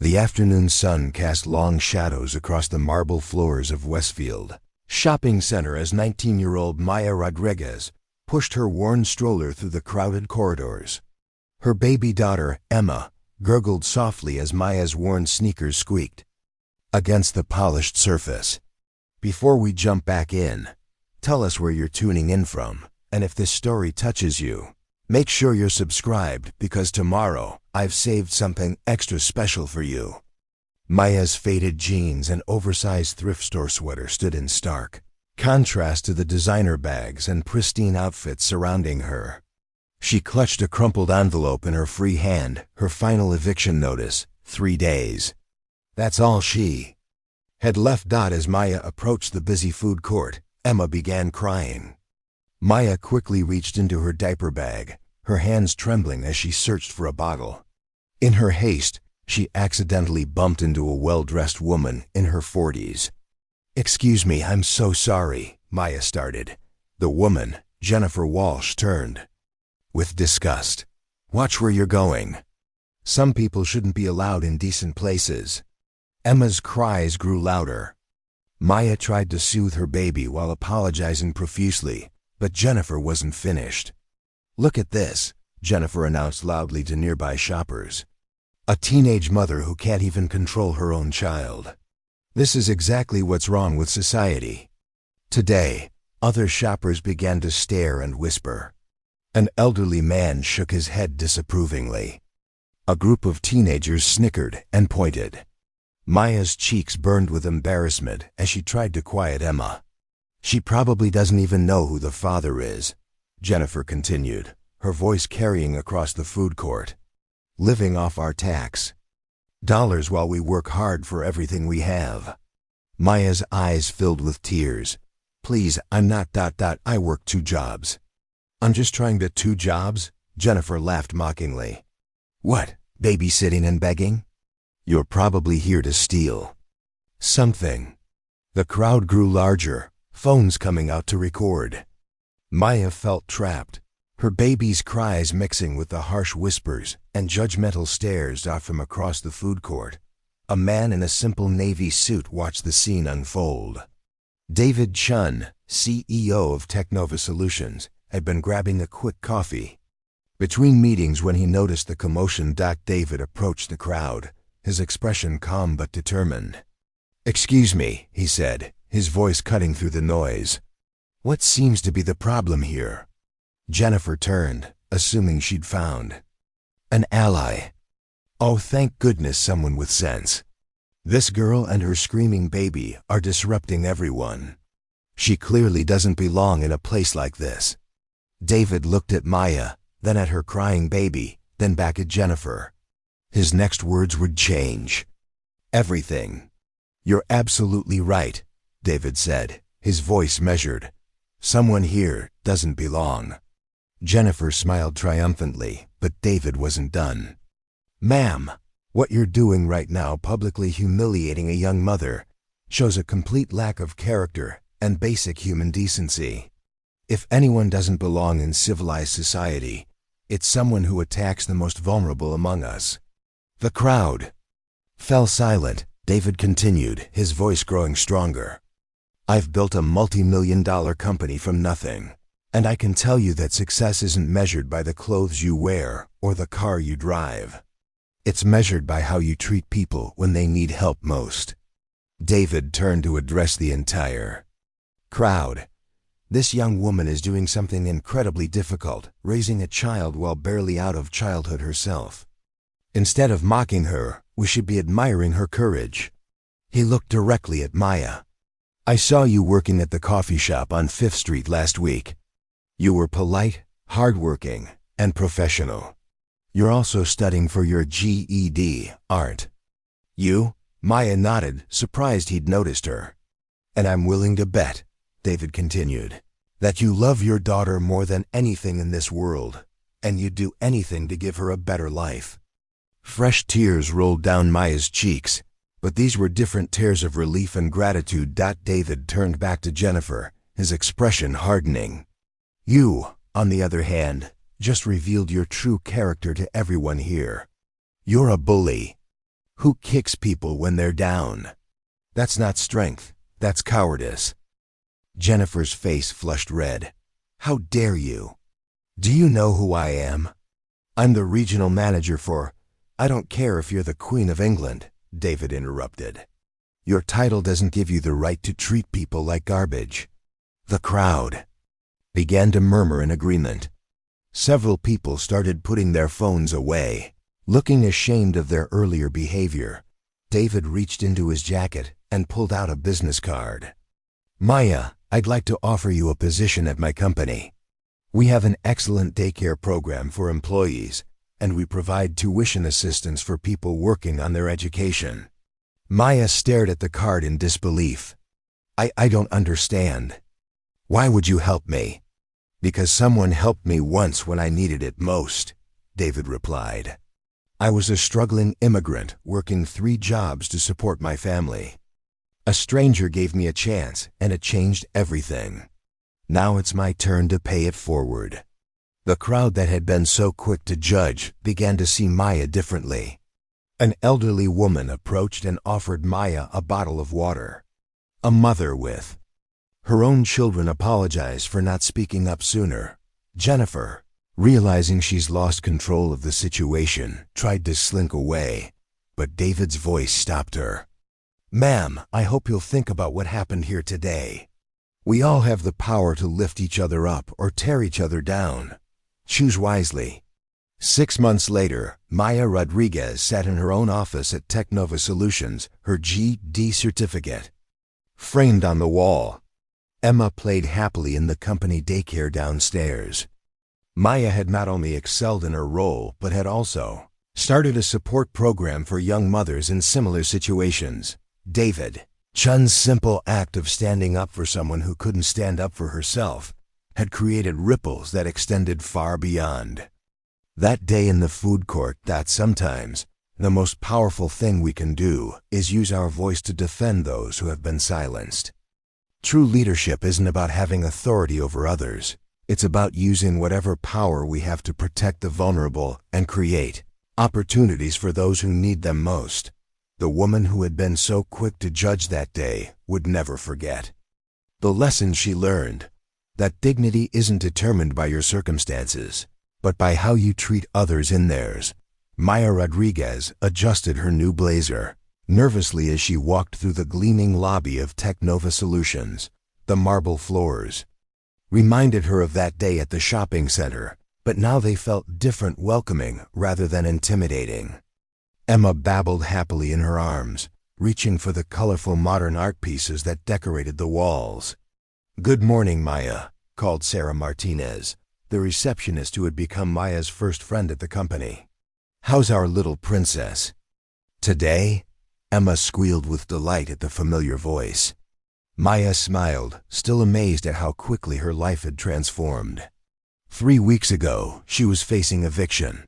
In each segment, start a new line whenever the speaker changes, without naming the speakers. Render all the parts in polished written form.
The afternoon sun cast long shadows across the marble floors of Westfield Shopping Center as 19-year-old Maya Rodriguez pushed her worn stroller through the crowded corridors. Her baby daughter, Emma, gurgled softly as Maya's worn sneakers squeaked against the polished surface. Before we jump back in, tell us where you're tuning in from, and if this story touches you, make sure you're subscribed because tomorrow I've saved something extra special for you. Maya's faded jeans and oversized thrift store sweater stood in stark contrast to the designer bags and pristine outfits surrounding her. She clutched a crumpled envelope in her free hand, her final eviction notice, 3 days. That's all she had left. As Maya approached the busy food court, Emma began crying. Maya quickly reached into her diaper bag, her hands trembling as she searched for a bottle. In her haste, she accidentally bumped into a well-dressed woman in her 40s. "Excuse me, I'm so sorry," Maya started. The woman, Jennifer Walsh, turned with disgust. "Watch where you're going. Some people shouldn't be allowed in decent places." Emma's cries grew louder. Maya tried to soothe her baby while apologizing profusely, but Jennifer wasn't finished. "Look at this," Jennifer announced loudly to nearby shoppers. "A teenage mother who can't even control her own child. This is exactly what's wrong with society." Today, other shoppers began to stare and whisper. An elderly man shook his head disapprovingly. A group of teenagers snickered and pointed. Maya's cheeks burned with embarrassment as she tried to quiet Emma. "She probably doesn't even know who the father is," Jennifer continued, her voice carrying across the food court. "Living off our tax dollars while we work hard for everything we have." Maya's eyes filled with tears. "Please, I'm not ... I work 2 jobs. I'm just trying to 2 jobs? Jennifer laughed mockingly. "What, babysitting and begging? You're probably here to steal something." The crowd grew larger, phones coming out to record. Maya felt trapped, her baby's cries mixing with the harsh whispers and judgmental stares off from across the food court. A man in a simple navy suit watched the scene unfold. David Chun, CEO of Technova Solutions, had been grabbing a quick coffee between meetings when he noticed the commotion. David approached the crowd, his expression calm but determined. "Excuse me," he said, his voice cutting through the noise. "What seems to be the problem here?" Jennifer turned, assuming she'd found an ally. "Oh, thank goodness, someone with sense. This girl and her screaming baby are disrupting everyone. She clearly doesn't belong in a place like this." David looked at Maya, then at her crying baby, then back at Jennifer. His next words would change everything. "You're absolutely right," David said, his voice measured. "Someone here doesn't belong." Jennifer smiled triumphantly, but David wasn't done. "Ma'am, what you're doing right now, publicly humiliating a young mother, shows a complete lack of character and basic human decency. If anyone doesn't belong in civilized society, it's someone who attacks the most vulnerable among us." The crowd fell silent. David continued, his voice growing stronger. "I've built a multi-million-dollar company from nothing, and I can tell you that success isn't measured by the clothes you wear or the car you drive. It's measured by how you treat people when they need help most." David turned to address the entire crowd. "This young woman is doing something incredibly difficult, raising a child while barely out of childhood herself. Instead of mocking her, we should be admiring her courage." He looked directly at Maya. "I saw you working at the coffee shop on 5th Street last week. You were polite, hardworking, and professional. You're also studying for your GED, aren't you?" Maya nodded, surprised he'd noticed her. "And I'm willing to bet," David continued, "that you love your daughter more than anything in this world, and you'd do anything to give her a better life." Fresh tears rolled down Maya's cheeks, but these were different tears of relief and gratitude. David turned back to Jennifer, his expression hardening. "You, on the other hand, just revealed your true character to everyone here. You're a bully." Who kicks people when they're down? That's not strength, that's cowardice. Jennifer's face flushed red. How dare you? Do you know who I am? I'm the regional manager for— I don't care if you're the Queen of England, David interrupted. Your title doesn't give you the right to treat people like garbage. The crowd began to murmur in agreement. Several people started putting their phones away. Looking ashamed of their earlier behavior, David reached into his jacket and pulled out a business card. Maya, I'd like to offer you a position at my company. We have an excellent daycare program for employees, and we provide tuition assistance for people working on their education. Maya stared at the card in disbelief. I don't understand. Why would you help me? Because someone helped me once when I needed it most, David replied. I was a struggling immigrant working 3 jobs to support my family. A stranger gave me a chance, and it changed everything. Now it's my turn to pay it forward. The crowd that had been so quick to judge began to see Maya differently. An elderly woman approached and offered Maya a bottle of water. A mother with her own children apologized for not speaking up sooner. Jennifer, realizing she's lost control of the situation, tried to slink away, but David's voice stopped her. Ma'am, I hope you'll think about what happened here today. We all have the power to lift each other up or tear each other down. Choose wisely. 6 months later, Maya Rodriguez sat in her own office at Technova Solutions, her GED certificate framed on the wall. Emma played happily in the company daycare downstairs. Maya had not only excelled in her role, but had also started a support program for young mothers in similar situations. David Chun's simple act of standing up for someone who couldn't stand up for herself had created ripples that extended far beyond. That day in the food court, that sometimes the most powerful thing we can do is use our voice to defend those who have been silenced. True leadership isn't about having authority over others. It's about using whatever power we have to protect the vulnerable and create opportunities for those who need them most. The woman who had been so quick to judge that day would never forget the lesson she learned, that dignity isn't determined by your circumstances, but by how you treat others in theirs. Maya Rodriguez adjusted her new blazer nervously as she walked through the gleaming lobby of Technova Solutions. The marble floors reminded her of that day at the shopping center, but now they felt different, welcoming rather than intimidating. Emma babbled happily in her arms, reaching for the colorful modern art pieces that decorated the walls. Good morning, Maya, called Sarah Martinez, the receptionist who had become Maya's first friend at the company. How's our little princess? Today? Emma squealed with delight at the familiar voice. Maya smiled, still amazed at how quickly her life had transformed. 3 weeks ago, she was facing eviction.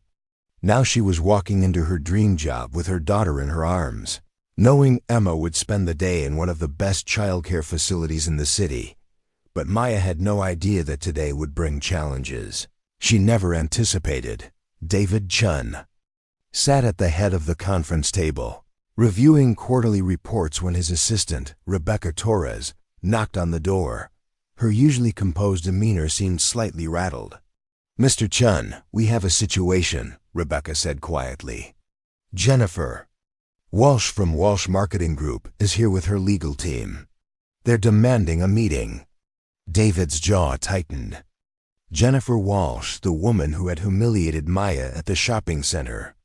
Now she was walking into her dream job with her daughter in her arms. Knowing Emma would spend the day in one of the best childcare facilities in the city, but Maya had no idea that today would bring challenges she never anticipated. David Chun sat at the head of the conference table, reviewing quarterly reports when his assistant, Rebecca Torres, knocked on the door. Her usually composed demeanor seemed slightly rattled. Mr. Chun, we have a situation, Rebecca said quietly. Jennifer Walsh from Walsh Marketing Group is here with her legal team. They're demanding a meeting. David's jaw tightened. Jennifer Walsh, the woman who had humiliated Maya at the shopping center.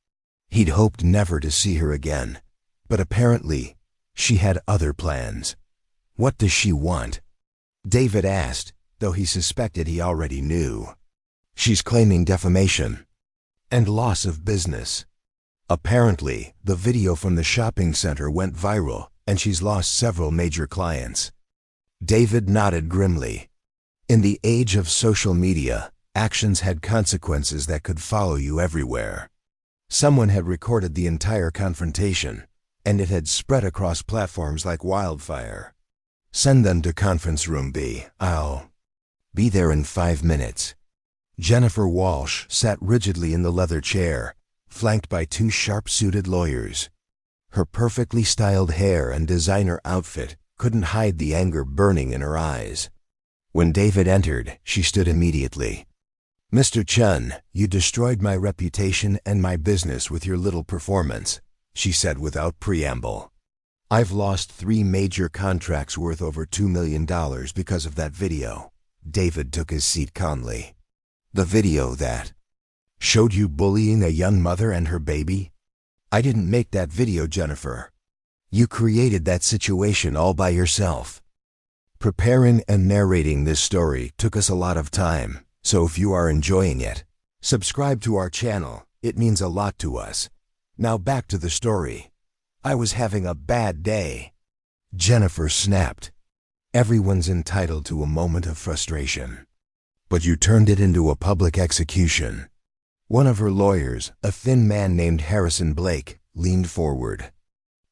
He'd hoped never to see her again, but apparently she had other plans. What does she want? David asked, though he suspected he already knew. She's claiming defamation and loss of business. Apparently, the video from the shopping center went viral, and she's lost several major clients. David nodded grimly. In the age of social media, actions had consequences that could follow you everywhere. Someone had recorded the entire confrontation, and it had spread across platforms like wildfire. Send them to conference room B. I'll be there in 5 minutes. Jennifer Walsh sat rigidly in the leather chair, flanked by 2 sharp-suited lawyers. Her perfectly styled hair and designer outfit couldn't hide the anger burning in her eyes. When David entered, she stood immediately. "Mr. Chun, you destroyed my reputation and my business with your little performance," she said without preamble. "I've lost 3 major contracts worth over $2 million because of that video." David took his seat calmly. "The video that showed you bullying a young mother and her baby? I didn't make that video, Jennifer. You created that situation all by yourself." Preparing and narrating this story took us a lot of time, so if you are enjoying it, subscribe to our channel. It means a lot to us. Now back to the story. "I was having a bad day," Jennifer snapped. "Everyone's entitled to a moment of frustration. But you turned it into a public execution." One of her lawyers, a thin man named Harrison Blake, leaned forward.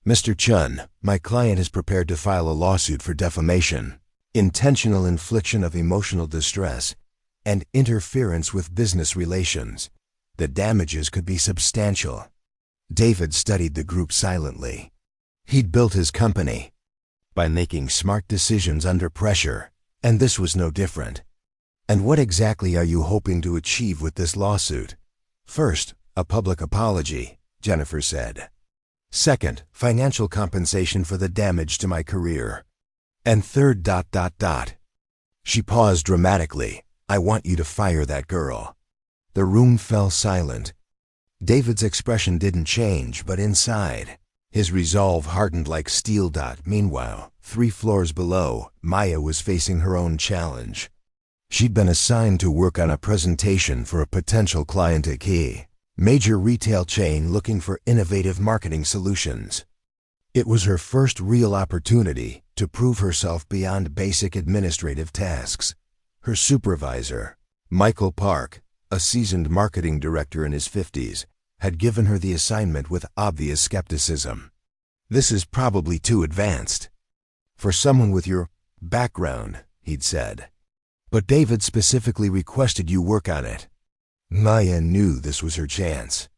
"Mr. Chun, my client is prepared to file a lawsuit for defamation, intentional infliction of emotional distress, and interference with business relations. The damages could be substantial." David studied the group silently. He'd built his company by making smart decisions under pressure, and this was no different. "And what exactly are you hoping to achieve with this lawsuit?" "First, a public apology," Jennifer said. "Second, financial compensation for the damage to my career. And third, ... She paused dramatically. "I want you to fire that girl." The room fell silent. David's expression didn't change, but inside, his resolve hardened like steel. Meanwhile, 3 floors below, Maya was facing her own challenge. She'd been assigned to work on a presentation for a potential client, a key major retail chain looking for innovative marketing solutions. It was her first real opportunity to prove herself beyond basic administrative tasks. Her supervisor, Michael Park, a seasoned marketing director in his 50s, had given her the assignment with obvious skepticism. "This is probably too advanced for someone with your background," he'd said. "But David specifically requested you work on it." Maya knew this was her chance.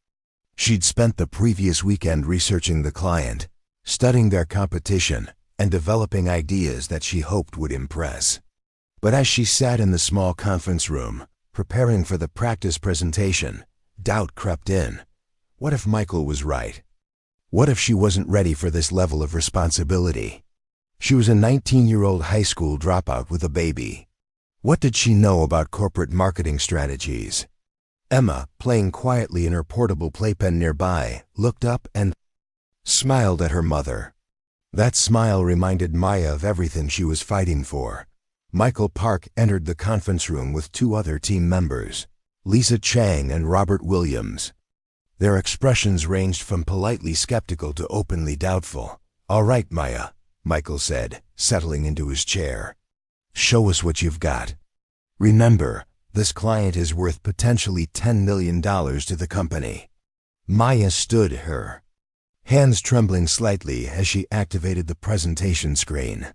She'd spent the previous weekend researching the client, studying their competition, and developing ideas that she hoped would impress. But as she sat in the small conference room, preparing for the practice presentation, doubt crept in. What if Michael was right? What if she wasn't ready for this level of responsibility? She was a 19-year-old high school dropout with a baby. What did she know about corporate marketing strategies? Emma, playing quietly in her portable playpen nearby, looked up and smiled at her mother. That smile reminded Maya of everything she was fighting for. Michael Park entered the conference room with 2 other team members, Lisa Chang and Robert Williams. Their expressions ranged from politely skeptical to openly doubtful. "All right, Maya," Michael said, settling into his chair. "Show us what you've got. Remember, this client is worth potentially $10 million to the company." Maya stood her, hands trembling slightly as she activated the presentation screen.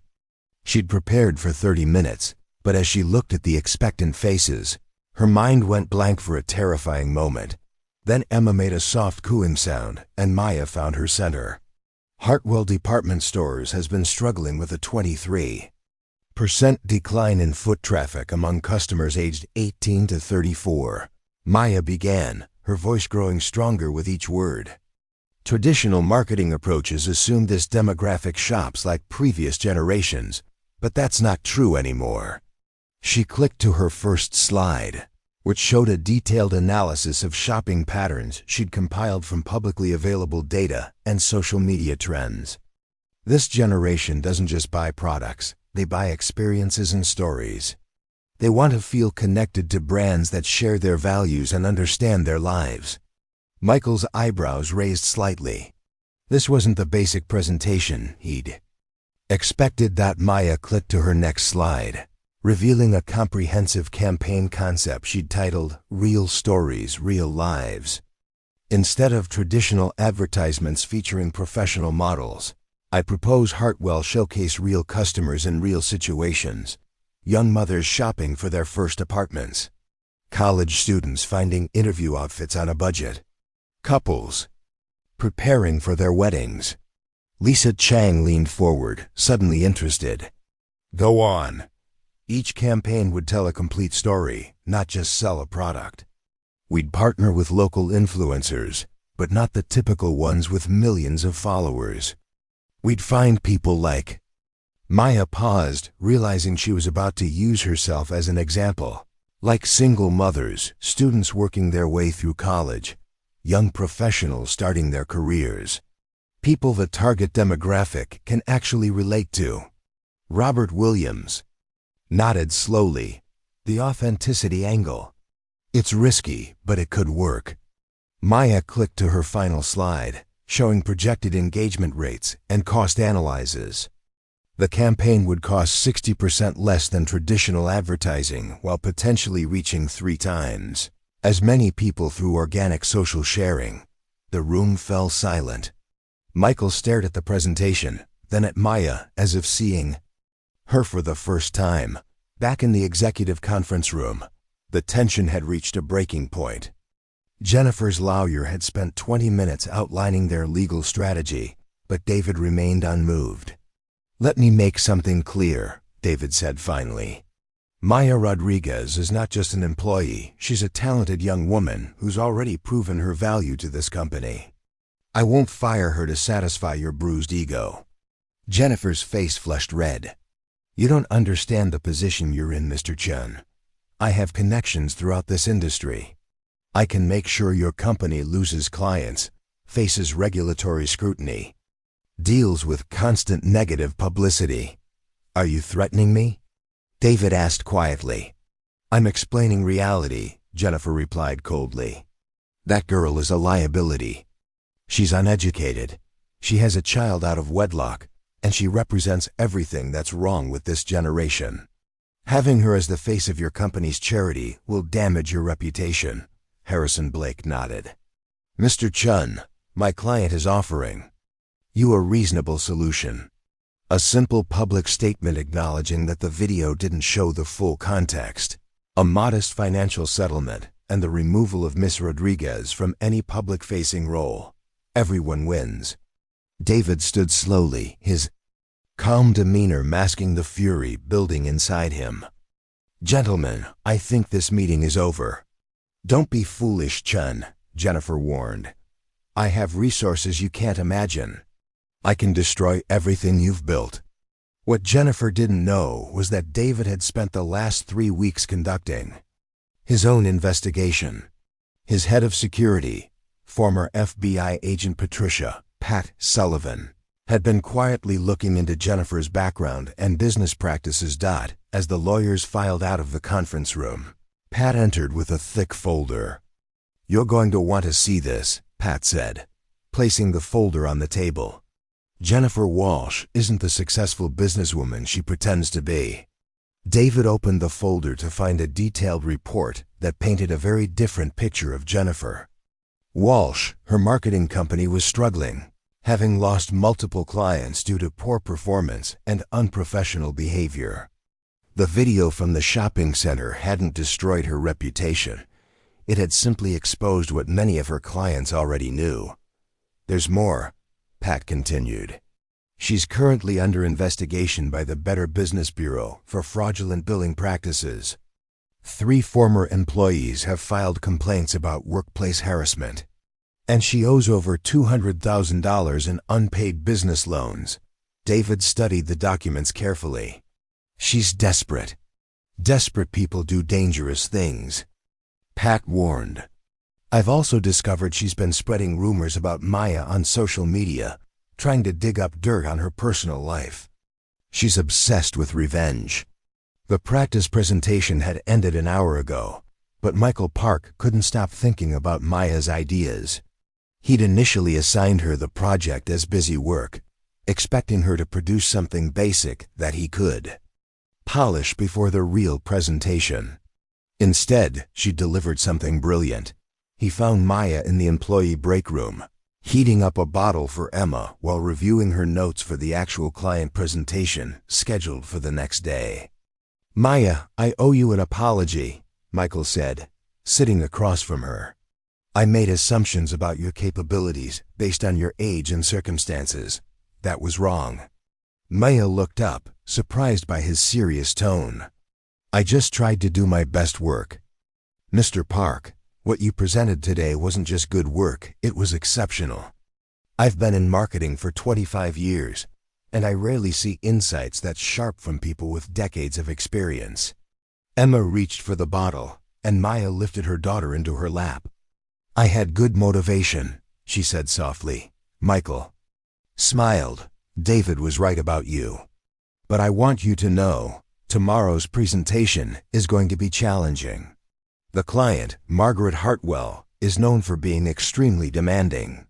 She'd prepared for 30 minutes, but as she looked at the expectant faces, her mind went blank for a terrifying moment. Then Emma made a soft cooing sound, and Maya found her center. "Hartwell Department Stores has been struggling with a 23% decline in foot traffic among customers aged 18 to 34. Maya began, her voice growing stronger with each word. "Traditional marketing approaches assumed this demographic shops like previous generations, but that's not true anymore." She clicked to her first slide, which showed a detailed analysis of shopping patterns she'd compiled from publicly available data and social media trends. "This generation doesn't just buy products, they buy experiences and stories. They want to feel connected to brands that share their values and understand their lives." Michael's eyebrows raised slightly. This wasn't the basic presentation he'd expected. Maya clicked to her next slide, revealing a comprehensive campaign concept she'd titled "Real Stories, Real Lives." Instead of traditional advertisements featuring professional models, I propose Hartwell showcase real customers in real situations. Young mothers shopping for their first apartments. College students finding interview outfits on a budget. Couples preparing for their weddings. Lisa Chang leaned forward, suddenly interested. Go on. Each campaign would tell a complete story, not just sell a product. We'd partner with local influencers, but not the typical ones with millions of followers. We'd find people like... Maya paused, realizing she was about to use herself as an example. Like single mothers, students working their way through college, young professionals starting their careers. People the target demographic can actually relate to. Robert Williams nodded slowly. The authenticity angle. It's risky, but it could work. Maya clicked to her final slide, showing projected engagement rates and cost analyses. The campaign would cost 60% less than traditional advertising while potentially reaching 3 times as many people through organic social sharing. The room fell silent. Michael stared at the presentation, then at Maya as if seeing her for the first time. Back in the executive conference room, the tension had reached a breaking point. Jennifer's lawyer had spent 20 minutes outlining their legal strategy, but David remained unmoved. Let me make something clear, David said finally. Maya Rodriguez is not just an employee, she's a talented young woman who's already proven her value to this company. I won't fire her to satisfy your bruised ego. Jennifer's face flushed red. You don't understand the position you're in, Mr. Chun. I have connections throughout this industry. I can make sure your company loses clients, faces regulatory scrutiny, deals with constant negative publicity. Are you threatening me? David asked quietly. I'm explaining reality, Jennifer replied coldly. That girl is a liability. She's uneducated. She has a child out of wedlock, and she represents everything that's wrong with this generation. Having her as the face of your company's charity will damage your reputation. Harrison Blake nodded. Mr. Chun, my client is offering you a reasonable solution. A simple public statement acknowledging that the video didn't show the full context. A modest financial settlement and the removal of Miss Rodriguez from any public-facing role. Everyone wins. David stood slowly, his calm demeanor masking the fury building inside him. Gentlemen, I think this meeting is over. Don't be foolish, Chun, Jennifer warned. I have resources you can't imagine. I can destroy everything you've built. What Jennifer didn't know was that David had spent the last 3 weeks conducting his own investigation. His head of security, former FBI agent Patricia, Pat Sullivan, had been quietly looking into Jennifer's background and business practices. As the lawyers filed out of the conference room, Pat entered with a thick folder. You're going to want to see this, Pat said, placing the folder on the table. Jennifer Walsh isn't the successful businesswoman she pretends to be. David opened the folder to find a detailed report that painted a very different picture of Jennifer. Walsh, her marketing company, was struggling, having lost multiple clients due to poor performance and unprofessional behavior. The video from the shopping center hadn't destroyed her reputation. It had simply exposed what many of her clients already knew. There's more, Pat continued. She's currently under investigation by the Better Business Bureau for fraudulent billing practices. 3 former employees have filed complaints about workplace harassment, and she owes over $200,000 in unpaid business loans. David studied the documents carefully. She's desperate. Desperate people do dangerous things, Pat warned. I've also discovered she's been spreading rumors about Maya on social media, trying to dig up dirt on her personal life. She's obsessed with revenge. The practice presentation had ended an hour ago, but Michael Park couldn't stop thinking about Maya's ideas. He'd initially assigned her the project as busy work, expecting her to produce something basic that he could polish before the real presentation. Instead, she delivered something brilliant. He found Maya in the employee break room, heating up a bottle for Emma while reviewing her notes for the actual client presentation scheduled for the next day. Maya, I owe you an apology, Michael said, sitting across from her. I made assumptions about your capabilities based on your age and circumstances. That was wrong." Maya looked up, surprised by his serious tone. "I just tried to do my best work." "Mr. Park, what you presented today wasn't just good work, it was exceptional. I've been in marketing for 25 years, and I rarely see insights that sharp from people with decades of experience." Emma reached for the bottle, and Maya lifted her daughter into her lap. "I had good motivation," she said softly. "Michael smiled. David was right about you. But I want you to know, tomorrow's presentation is going to be challenging. The client, Margaret Hartwell, is known for being extremely demanding.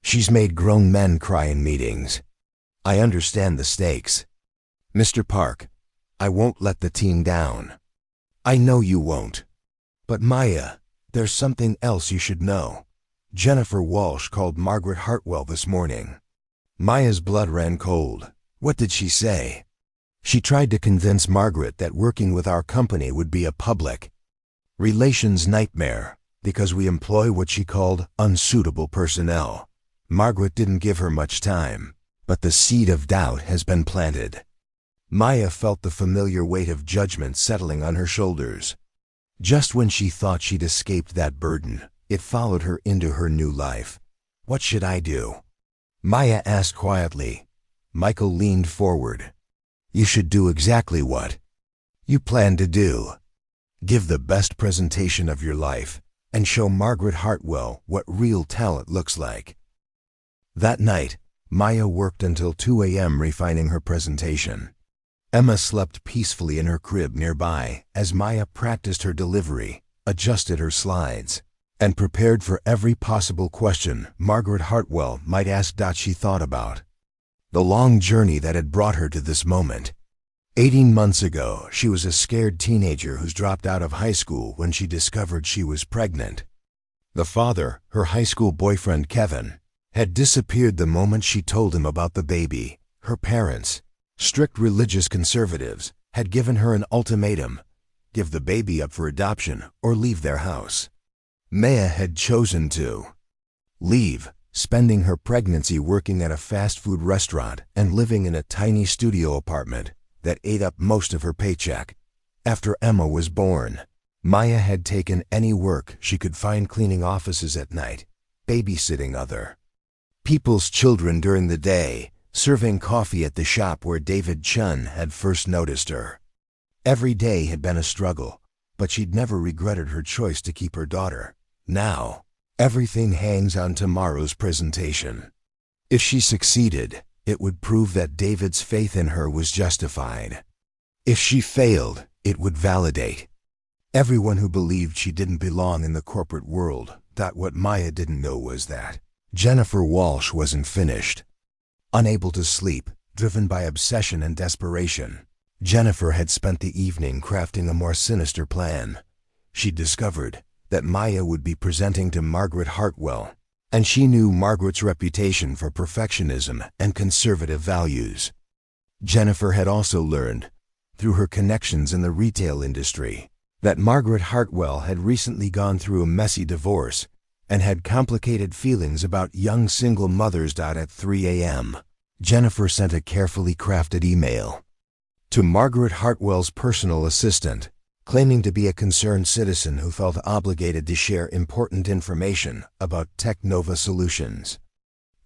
She's made grown men cry in meetings. I understand the stakes. Mr. Park, I won't let the team down. I know you won't. But Maya, there's something else you should know. Jennifer Walsh called Margaret Hartwell this morning." Maya's blood ran cold. "What did she say?" "She tried to convince Margaret that working with our company would be a public relations nightmare because we employ what she called unsuitable personnel. Margaret didn't give her much time, but the seed of doubt has been planted." Maya felt the familiar weight of judgment settling on her shoulders. Just when she thought she'd escaped that burden, it followed her into her new life. "What should I do?" Maya asked quietly. Michael leaned forward. "You should do exactly what you plan to do. Give the best presentation of your life and show Margaret Hartwell what real talent looks like." That night, Maya worked until 2 a.m. refining her presentation. Emma slept peacefully in her crib nearby as Maya practiced her delivery, adjusted her slides, and prepared for every possible question Margaret Hartwell might ask. She thought about the long journey that had brought her to this moment. 18 months ago, she was a scared teenager who's dropped out of high school when she discovered she was pregnant. The father, her high school boyfriend Kevin, had disappeared the moment she told him about the baby. Her parents, strict religious conservatives, had given her an ultimatum: give the baby up for adoption or leave their house. Maya had chosen to leave, spending her pregnancy working at a fast food restaurant and living in a tiny studio apartment that ate up most of her paycheck. After Emma was born, Maya had taken any work she could find, cleaning offices at night, babysitting other people's children during the day, serving coffee at the shop where David Chun had first noticed her. Every day had been a struggle, but she'd never regretted her choice to keep her daughter. Now, everything hangs on tomorrow's presentation. If she succeeded, it would prove that David's faith in her was justified. If she failed, it would validate everyone who believed she didn't belong in the corporate world. What Maya didn't know was that Jennifer Walsh wasn't finished. Unable to sleep, driven by obsession and desperation, Jennifer had spent the evening crafting a more sinister plan. She discovered that Maya would be presenting to Margaret Hartwell, and she knew Margaret's reputation for perfectionism and conservative values. Jennifer had also learned, through her connections in the retail industry, that Margaret Hartwell had recently gone through a messy divorce and had complicated feelings about young single mothers. At 3 a.m., Jennifer sent a carefully crafted email to Margaret Hartwell's personal assistant, claiming to be a concerned citizen who felt obligated to share important information about Technova Solutions.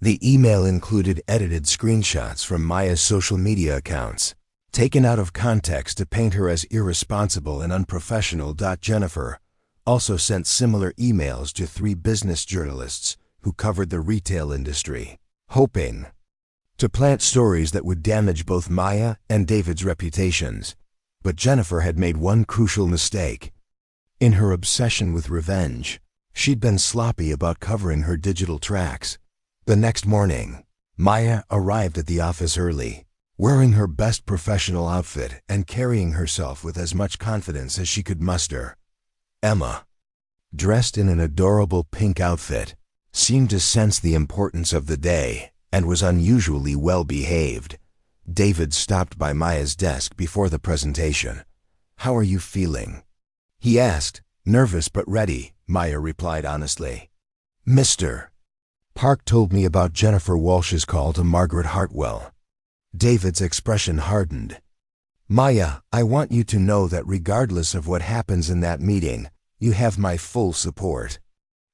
The email included edited screenshots from Maya's social media accounts, taken out of context to paint her as irresponsible and unprofessional. Jennifer also sent similar emails to 3 business journalists who covered the retail industry, hoping to plant stories that would damage both Maya and David's reputations. But Jennifer had made one crucial mistake. In her obsession with revenge, she'd been sloppy about covering her digital tracks. The next morning, Maya arrived at the office early, wearing her best professional outfit and carrying herself with as much confidence as she could muster. Emma, dressed in an adorable pink outfit, seemed to sense the importance of the day and was unusually well behaved. David stopped by Maya's desk before the presentation. "How are you feeling?" he asked. "Nervous but ready," Maya replied honestly. Mr. Park told me about Jennifer Walsh's call to Margaret Hartwell. David's expression hardened. Maya, I want you to know that regardless of what happens in that meeting, you have my full support.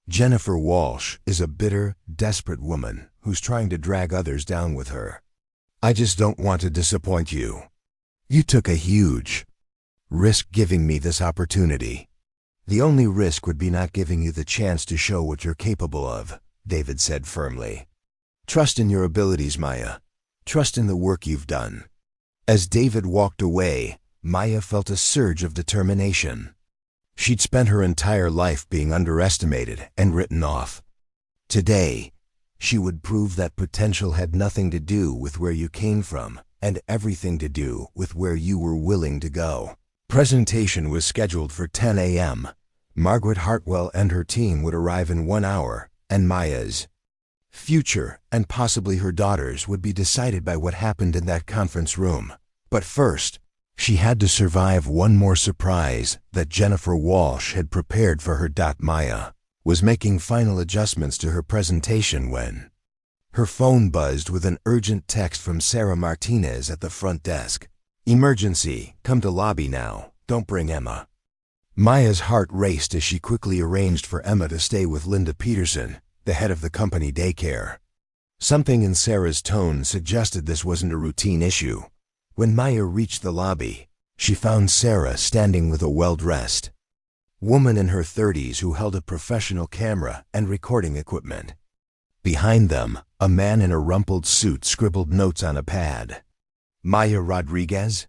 Jennifer Walsh is a bitter, desperate woman who's trying to drag others down with her. I just don't want to disappoint you. You took a huge risk giving me this opportunity. The only risk would be not giving you the chance to show what you're capable of, David said firmly. Trust in your abilities, Maya. Trust in the work you've done. As David walked away, Maya felt a surge of determination. She'd spent her entire life being underestimated and written off. Today, she would prove that potential had nothing to do with where you came from and everything to do with where you were willing to go. Presentation was scheduled for 10 a.m. Margaret Hartwell and her team would arrive in 1 hour, and Maya's future and possibly her daughter's would be decided by what happened in that conference room. But first, she had to survive one more surprise that Jennifer Walsh had prepared for her. Maya was making final adjustments to her presentation when her phone buzzed with an urgent text from Sarah Martinez at the front desk. Emergency, come to lobby now, don't bring Emma. Maya's heart raced as she quickly arranged for Emma to stay with Linda Peterson, the head of the company daycare. Something in Sarah's tone suggested this wasn't a routine issue. When Maya reached the lobby, she found Sarah standing with a well-dressed woman in her 30s who held a professional camera and recording equipment. Behind them, a man in a rumpled suit scribbled notes on a pad. Maya Rodriguez?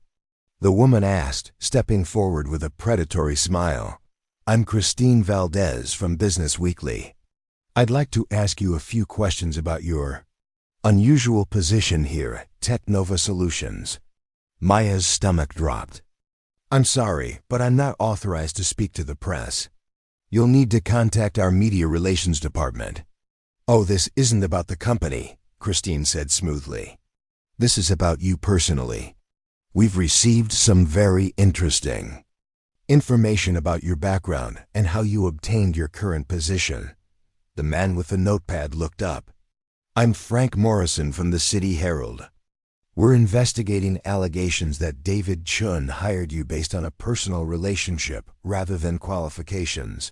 The woman asked, stepping forward with a predatory smile. I'm Christine Valdez from Business Weekly. I'd like to ask you a few questions about your unusual position here at Technova Solutions. Maya's stomach dropped. I'm sorry, but I'm not authorized to speak to the press. You'll need to contact our media relations department. Oh, this isn't about the company, Christine said smoothly. This is about you personally. We've received some very interesting information about your background and how you obtained your current position. The man with the notepad looked up. I'm Frank Morrison from the City Herald. We're investigating allegations that David Chun hired you based on a personal relationship rather than qualifications.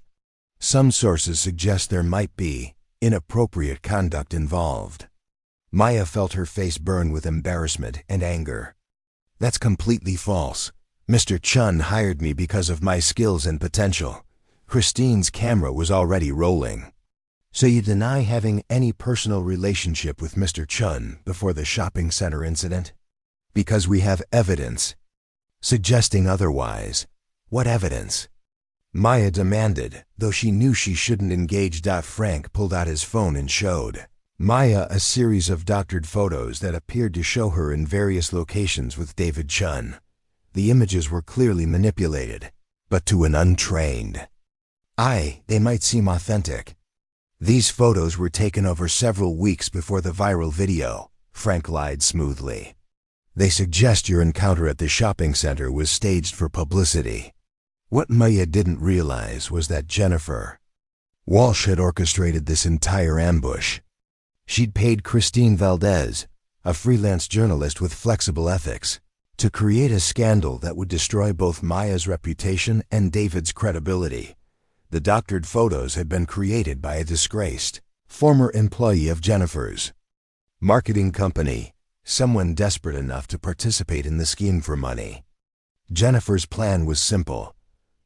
Some sources suggest there might be inappropriate conduct involved. Maya felt her face burn with embarrassment and anger. That's completely false. Mr. Chun hired me because of my skills and potential. Christine's camera was already rolling. So you deny having any personal relationship with Mr. Chun before the shopping center incident? Because we have evidence suggesting otherwise. What evidence? Maya demanded, though she knew she shouldn't engage. Frank pulled out his phone and showed Maya a series of doctored photos that appeared to show her in various locations with David Chun. The images were clearly manipulated, but to an untrained eye, they might seem authentic. These photos were taken over several weeks before the viral video, Frank lied smoothly. They suggest your encounter at the shopping center was staged for publicity. What Maya didn't realize was that Jennifer Walsh had orchestrated this entire ambush. She'd paid Christine Valdez, a freelance journalist with flexible ethics, to create a scandal that would destroy both Maya's reputation and David's credibility. The doctored photos had been created by a disgraced former employee of Jennifer's marketing company, someone desperate enough to participate in the scheme for money. Jennifer's plan was simple.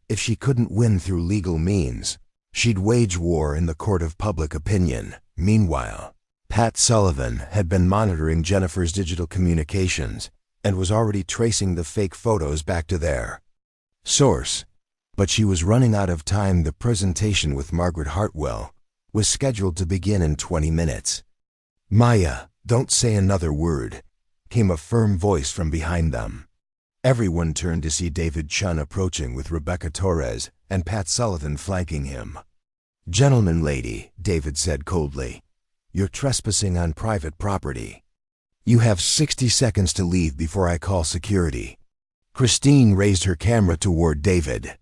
If she couldn't win through legal means, she'd wage war in the court of public opinion. Meanwhile, Pat Sullivan had been monitoring Jennifer's digital communications and was already tracing the fake photos back to their source. But she was running out of time. The presentation with Margaret Hartwell was scheduled to begin in 20 minutes. Maya, don't say another word, came a firm voice from behind them. Everyone turned to see David Chun approaching with Rebecca Torres and Pat Sullivan flanking him. Gentleman, lady, David said coldly, you're trespassing on private property. You have 60 seconds to leave before I call security. Christine raised her camera toward David.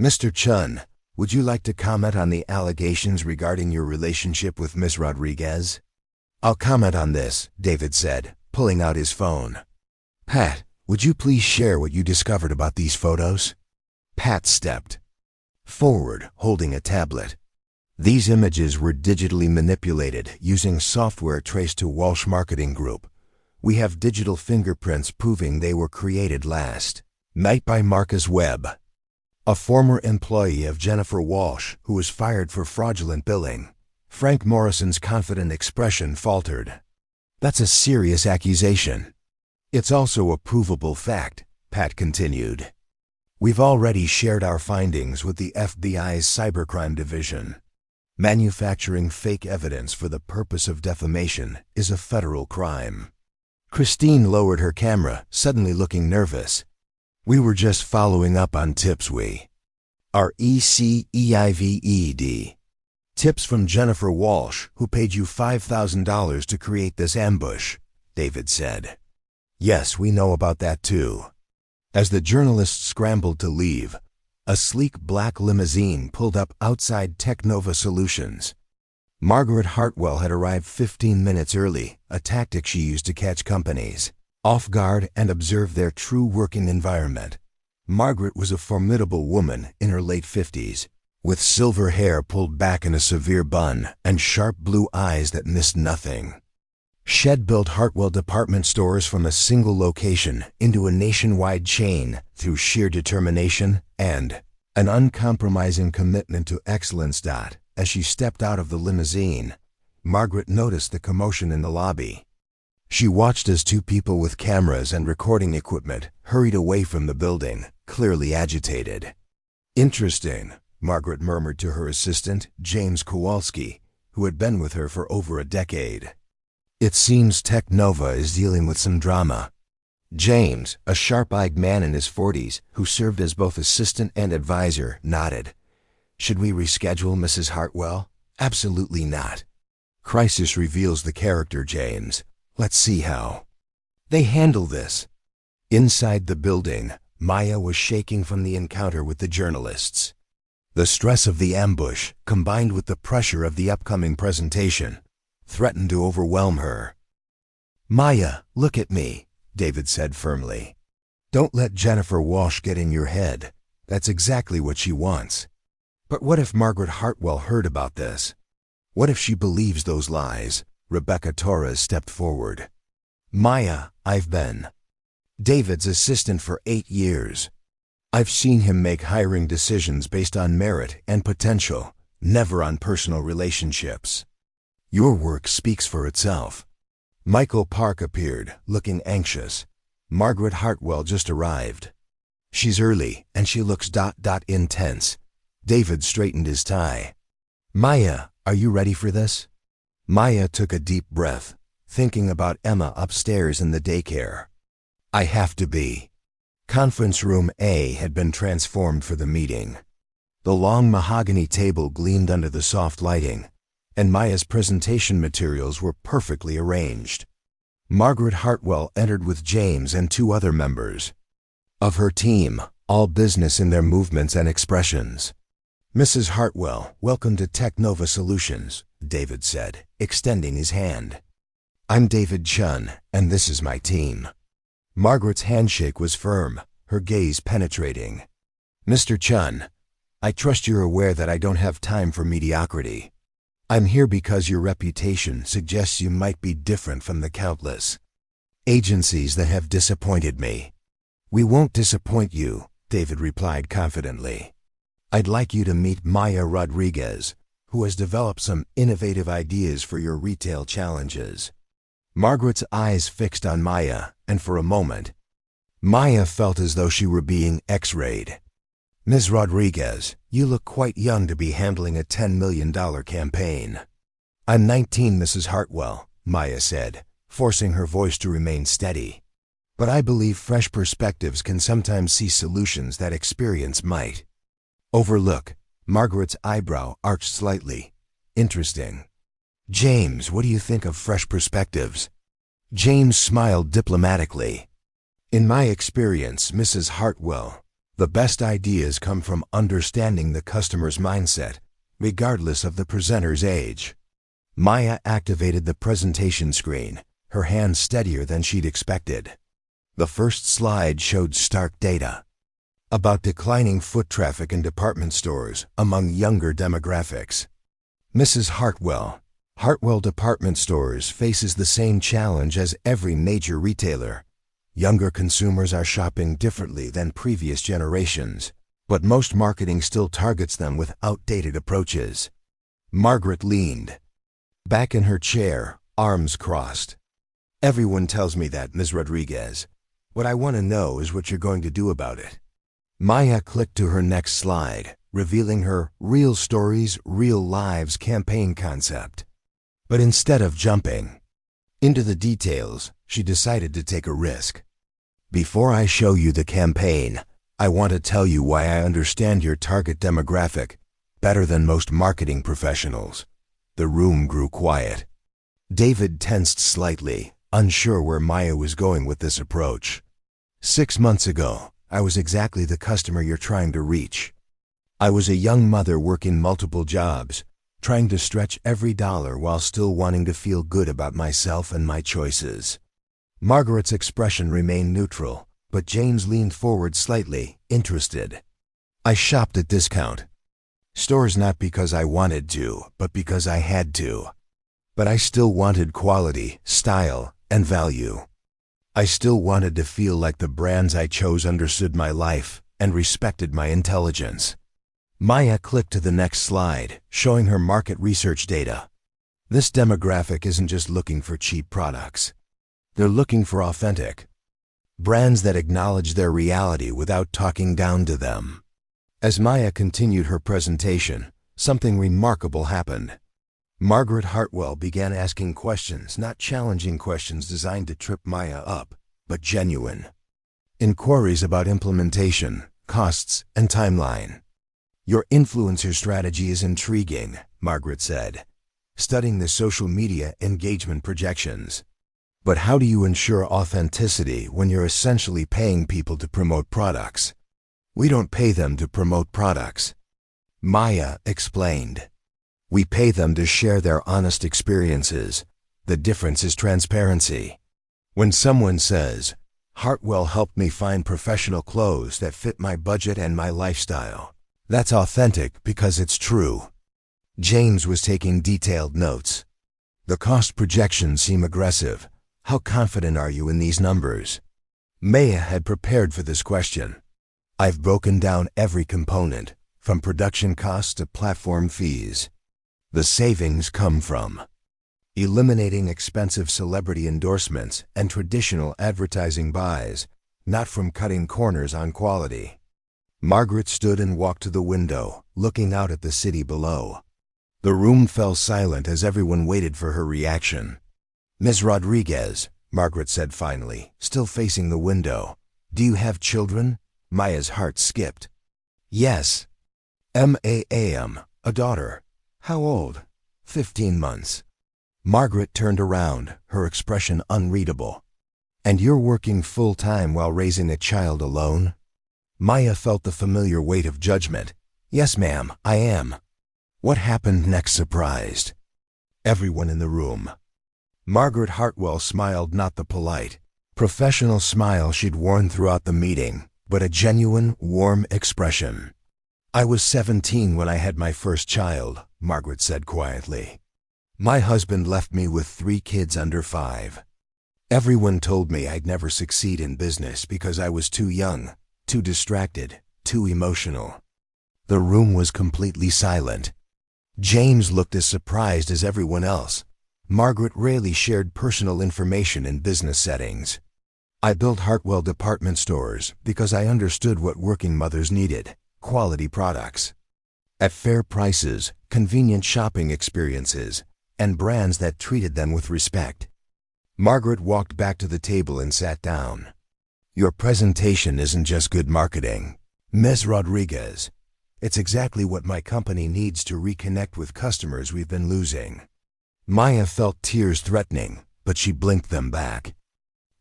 Mr. Chun, Would you like to comment on the allegations regarding your relationship with Miss Rodriguez? I'll comment on this, David said, pulling out his phone. Pat, would you please share what you discovered about these photos? Pat stepped forward, holding a tablet. These images were digitally manipulated using software traced to Walsh Marketing Group. We have digital fingerprints proving they were created last night by Marcus Webb, a former employee of Jennifer Walsh who was fired for fraudulent billing. Frank Morrison's confident expression faltered. That's a serious accusation. It's also a provable fact, Pat continued. We've already shared our findings with the FBI's Cybercrime Division. Manufacturing fake evidence for the purpose of defamation is a federal crime. Christine lowered her camera, suddenly looking nervous. We were just following up on tips our ECEIVED. Tips from Jennifer Walsh, who paid you $5,000 to create this ambush, David said. Yes, we know about that too. As the journalists scrambled to leave, a sleek black limousine pulled up outside Technova Solutions. Margaret Hartwell had arrived 15 minutes early, a tactic she used to catch companies off guard and observe their true working environment. Margaret was a formidable woman in her late 50s, with silver hair pulled back in a severe bun and sharp blue eyes that missed nothing. She'd built Hartwell department stores from a single location into a nationwide chain through sheer determination and an uncompromising commitment to excellence. As she stepped out of the limousine, Margaret noticed the commotion in the lobby. She watched as two people with cameras and recording equipment hurried away from the building, clearly agitated. Interesting, Margaret murmured to her assistant, James Kowalski, who had been with her for over a decade. It seems Technova is dealing with some drama. James, a sharp-eyed man in his 40s, who served as both assistant and advisor, nodded. Should we reschedule Mrs. Hartwell? Absolutely not. Crisis reveals the character, James. Let's see how they handle this. Inside the building, Maya was shaking from the encounter with the journalists. The stress of the ambush, combined with the pressure of the upcoming presentation, threatened to overwhelm her. Maya, look at me, David said firmly. Don't let Jennifer Walsh get in your head. That's exactly what she wants. But what if Margaret Hartwell heard about this? What if she believes those lies? Rebecca Torres stepped forward. Maya, I've been David's assistant for 8 years. I've seen him make hiring decisions based on merit and potential, never on personal relationships. Your work speaks for itself. Michael Park appeared, looking anxious. Margaret Hartwell just arrived. She's early, and she looks intense. David straightened his tie. Maya, are you ready for this? Maya took a deep breath, thinking about Emma upstairs in the daycare. I have to be. Conference room A had been transformed for the meeting. The long mahogany table gleamed under the soft lighting, and Maya's presentation materials were perfectly arranged. Margaret Hartwell entered with James and 2 other members of her team, all business in their movements and expressions. Mrs. Hartwell, welcome to Technova Solutions, David said, extending his hand. I'm David Chun, and this is my team. Margaret's handshake was firm, her gaze penetrating. Mr. Chun, I trust you're aware that I don't have time for mediocrity. I'm here because your reputation suggests you might be different from the countless agencies that have disappointed me. We won't disappoint you, David replied confidently. I'd like you to meet Maya Rodriguez, who has developed some innovative ideas for your retail challenges. Margaret's eyes fixed on Maya, and for a moment, Maya felt as though she were being X-rayed. Ms. Rodriguez, you look quite young to be handling a $10 million campaign. I'm 19, Mrs. Hartwell, Maya said, forcing her voice to remain steady. But I believe fresh perspectives can sometimes see solutions that experience might overlook. Margaret's eyebrow arched slightly. Interesting. James, what do you think of fresh perspectives? James smiled diplomatically. In my experience, Mrs. Hartwell, The best ideas come from understanding the customer's mindset, regardless of the presenter's age. Maya activated the presentation screen, her hand steadier than she'd expected. The first slide showed stark data about declining foot traffic in department stores among younger demographics. Mrs. Hartwell Department Stores faces the same challenge as every major retailer. Younger consumers are shopping differently than previous generations, but most marketing still targets them with outdated approaches. Margaret leaned back in her chair, arms crossed. Everyone tells me that, Ms. Rodriguez. What I want to know is what you're going to do about it. Maya clicked to her next slide, revealing her Real Stories, Real Lives campaign concept. But instead of jumping into the details, she decided to take a risk. Before I show you the campaign, I want to tell you why I understand your target demographic better than most marketing professionals. The room grew quiet. David tensed slightly, unsure where Maya was going with this approach. 6 months ago, I was exactly the customer you're trying to reach. I was a young mother working multiple jobs, trying to stretch every dollar while still wanting to feel good about myself and my choices. Margaret's expression remained neutral, but James leaned forward slightly, interested. I shopped at discount stores not because I wanted to, but because I had to. But I still wanted quality, style, and value. I still wanted to feel like the brands I chose understood my life and respected my intelligence. Maya clicked to the next slide, showing her market research data. This demographic isn't just looking for cheap products. They're looking for authentic brands that acknowledge their reality without talking down to them. As Maya continued her presentation, something remarkable happened. Margaret Hartwell began asking questions, not challenging questions designed to trip Maya up, but genuine inquiries about implementation, costs, and timeline. Your influencer strategy is intriguing, Margaret said, studying the social media engagement projections. But how do you ensure authenticity when you're essentially paying people to promote products? We don't pay them to promote products, Maya explained. We pay them to share their honest experiences. The difference is transparency. When someone says, Hartwell helped me find professional clothes that fit my budget and my lifestyle, that's authentic because it's true. James was taking detailed notes. The cost projections seem aggressive. How confident are you in these numbers? Maya had prepared for this question. I've broken down every component, from production costs to platform fees. The savings come from eliminating expensive celebrity endorsements and traditional advertising buys, not from cutting corners on quality. Margaret stood and walked to the window, looking out at the city below. The room fell silent as everyone waited for her reaction. Ms. Rodriguez, Margaret said finally, still facing the window. Do you have children? Maya's heart skipped. Yes. M.A.M., a daughter. How old? 15 months. Margaret turned around, her expression unreadable. And you're working full-time while raising a child alone? Maya felt the familiar weight of judgment. Yes, ma'am, I am. What happened next surprised everyone in the room. Margaret Hartwell smiled, not the polite, professional smile she'd worn throughout the meeting, but a genuine, warm expression. I was 17 when I had my first child, Margaret said quietly. My husband left me with 3 kids under 5. Everyone told me I'd never succeed in business because I was too young, too distracted, too emotional. The room was completely silent. James looked as surprised as everyone else. Margaret rarely shared personal information in business settings. I built Hartwell Department Stores because I understood what working mothers needed: quality products at fair prices, convenient shopping experiences, and brands that treated them with respect. Margaret walked back to the table and sat down. Your presentation isn't just good marketing, Ms. Rodriguez. It's exactly what my company needs to reconnect with customers we've been losing. Maya felt tears threatening, but she blinked them back.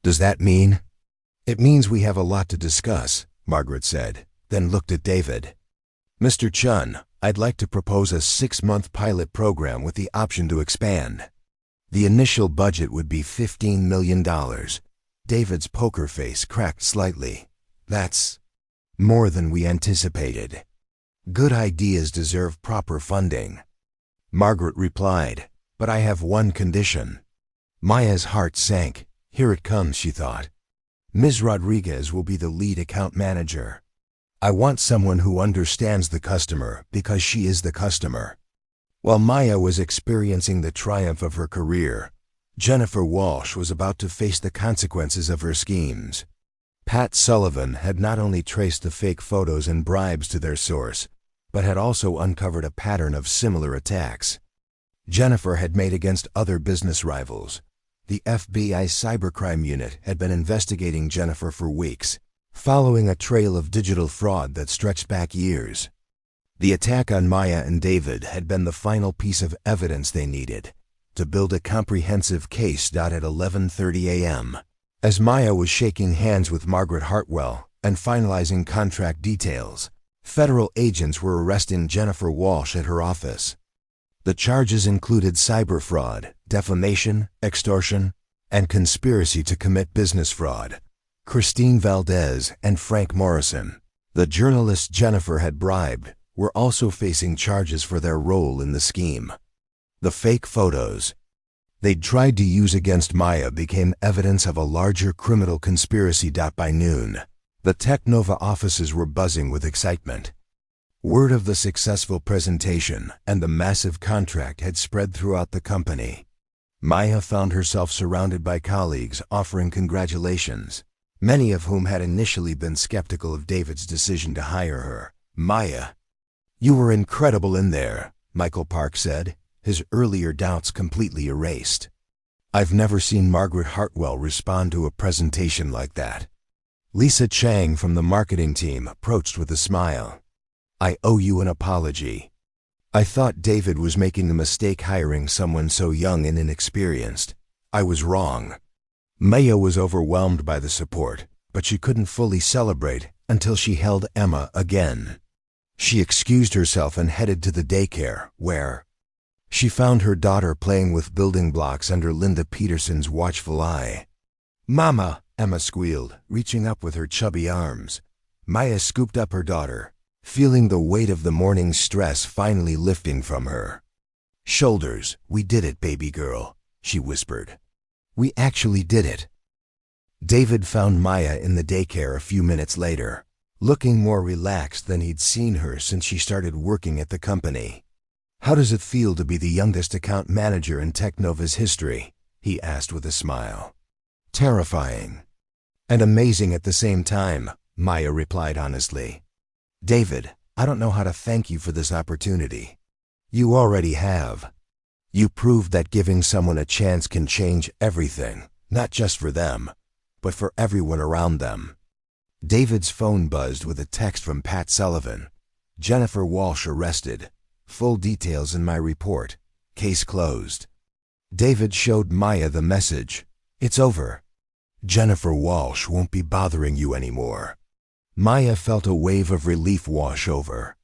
Does that mean? It means we have a lot to discuss, Margaret said, then looked at David. "Mr. Chun, I'd like to propose a 6-month pilot program with the option to expand. The initial budget would be $15 million. David's poker face cracked slightly. "That's more than we anticipated. Good ideas deserve proper funding." Margaret replied, "But I have one condition." Maya's heart sank. Here it comes, she thought. Ms. Rodriguez will be the lead account manager. I want someone who understands the customer because she is the customer. While Maya was experiencing the triumph of her career, Jennifer Walsh was about to face the consequences of her schemes. Pat Sullivan had not only traced the fake photos and bribes to their source, but had also uncovered a pattern of similar attacks. Jennifer had made against other business rivals. The FBI cybercrime unit had been investigating Jennifer for weeks, following a trail of digital fraud that stretched back years. The attack on Maya and David had been the final piece of evidence they needed to build a comprehensive case. At 11:30 a.m., as Maya was shaking hands with Margaret Hartwell and finalizing contract details, federal agents were arresting Jennifer Walsh at her office. The charges included cyber fraud, defamation, extortion, and conspiracy to commit business fraud. Christine Valdez and Frank Morrison, the journalists Jennifer had bribed, were also facing charges for their role in the scheme. The fake photos they'd tried to use against Maya became evidence of a larger criminal conspiracy. By noon, the Technova offices were buzzing with excitement. Word of the successful presentation and the massive contract had spread throughout the company. Maya found herself surrounded by colleagues offering congratulations, many of whom had initially been skeptical of David's decision to hire her. "Maya, you were incredible in there," Michael Park said, his earlier doubts completely erased. "I've never seen Margaret Hartwell respond to a presentation like that." Lisa Chang from the marketing team approached with a smile. "I owe you an apology. I thought David was making a mistake hiring someone so young and inexperienced. I was wrong." Maya was overwhelmed by the support, but she couldn't fully celebrate until she held Emma again. She excused herself and headed to the daycare, where she found her daughter playing with building blocks under Linda Peterson's watchful eye. "Mama," Emma squealed, reaching up with her chubby arms. Maya scooped up her daughter, feeling the weight of the morning's stress finally lifting from her shoulders. "We did it, baby girl," she whispered. "We actually did it." David found Maya in the daycare a few minutes later, looking more relaxed than he'd seen her since she started working at the company. "How does it feel to be the youngest account manager in Technova's history?" he asked with a smile. "Terrifying. And amazing at the same time," Maya replied honestly. "David, I don't know how to thank you for this opportunity. You already have. You proved that giving someone a chance can change everything, not just for them, but for everyone around them." David's phone buzzed with a text from Pat Sullivan. "Jennifer Walsh arrested. Full details in my report. Case closed." David showed Maya the message. "It's over. Jennifer Walsh won't be bothering you anymore." Maya felt a wave of relief wash over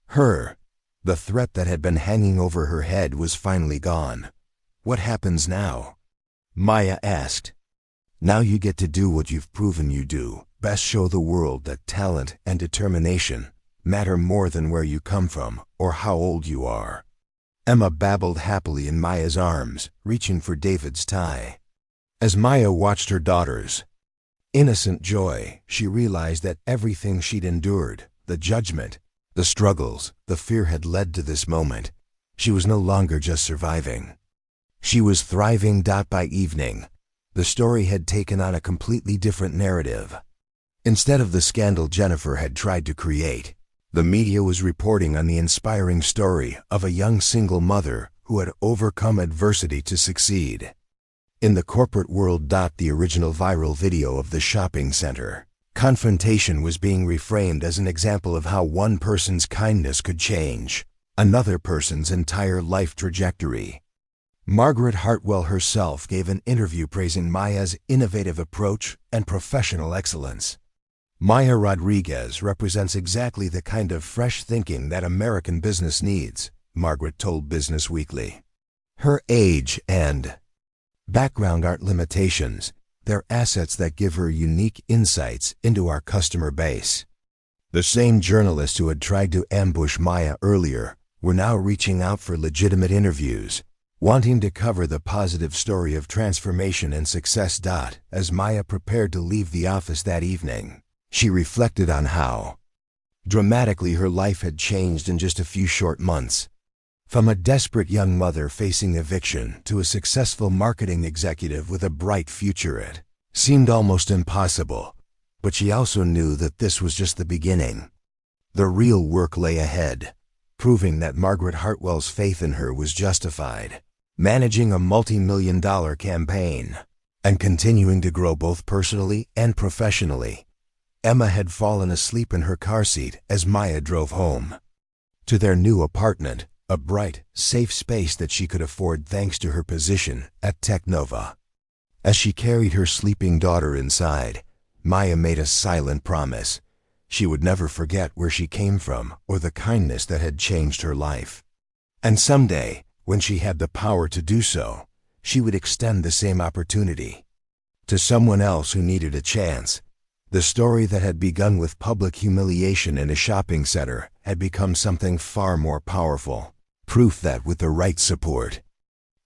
her. The threat that had been hanging over her head was finally gone. "What happens now?" Maya asked. "Now you get to do what you've proven you do. Best show the world that talent and determination matter more than where you come from or how old you are." Emma babbled happily in Maya's arms, reaching for David's tie. As Maya watched her daughter's innocent joy, she realized that everything she'd endured, the judgment, the struggles, the fear had led to this moment. She was no longer just surviving. She was thriving. By evening, the story had taken on a completely different narrative. Instead of the scandal Jennifer had tried to create, the media was reporting on the inspiring story of a young single mother who had overcome adversity to succeed. In the corporate world, the original viral video of the shopping center confrontation was being reframed as an example of how one person's kindness could change another person's entire life trajectory. Margaret Hartwell herself gave an interview praising Maya's innovative approach and professional excellence. Maya Rodriguez represents exactly the kind of fresh thinking that American business needs, Margaret told Business Weekly. Her age and background aren't limitations, they're assets that give her unique insights into our customer base. The same journalists who had tried to ambush Maya earlier were now reaching out for legitimate interviews, wanting to cover the positive story of transformation and success. As Maya prepared to leave the office that evening, she reflected on how dramatically her life had changed in just a few short months. From a desperate young mother facing eviction to a successful marketing executive with a bright future, it seemed almost impossible. But she also knew that this was just the beginning. The real work lay ahead, proving that Margaret Hartwell's faith in her was justified, managing a multi-million-dollar campaign, and continuing to grow both personally and professionally. Emma had fallen asleep in her car seat as Maya drove home to their new apartment, a bright, safe space that she could afford thanks to her position at Technova. As she carried her sleeping daughter inside, Maya made a silent promise. She would never forget where she came from or the kindness that had changed her life. And someday, when she had the power to do so, she would extend the same opportunity to someone else who needed a chance. The story that had begun with public humiliation in a shopping center had become something far more powerful. Proof that with the right support,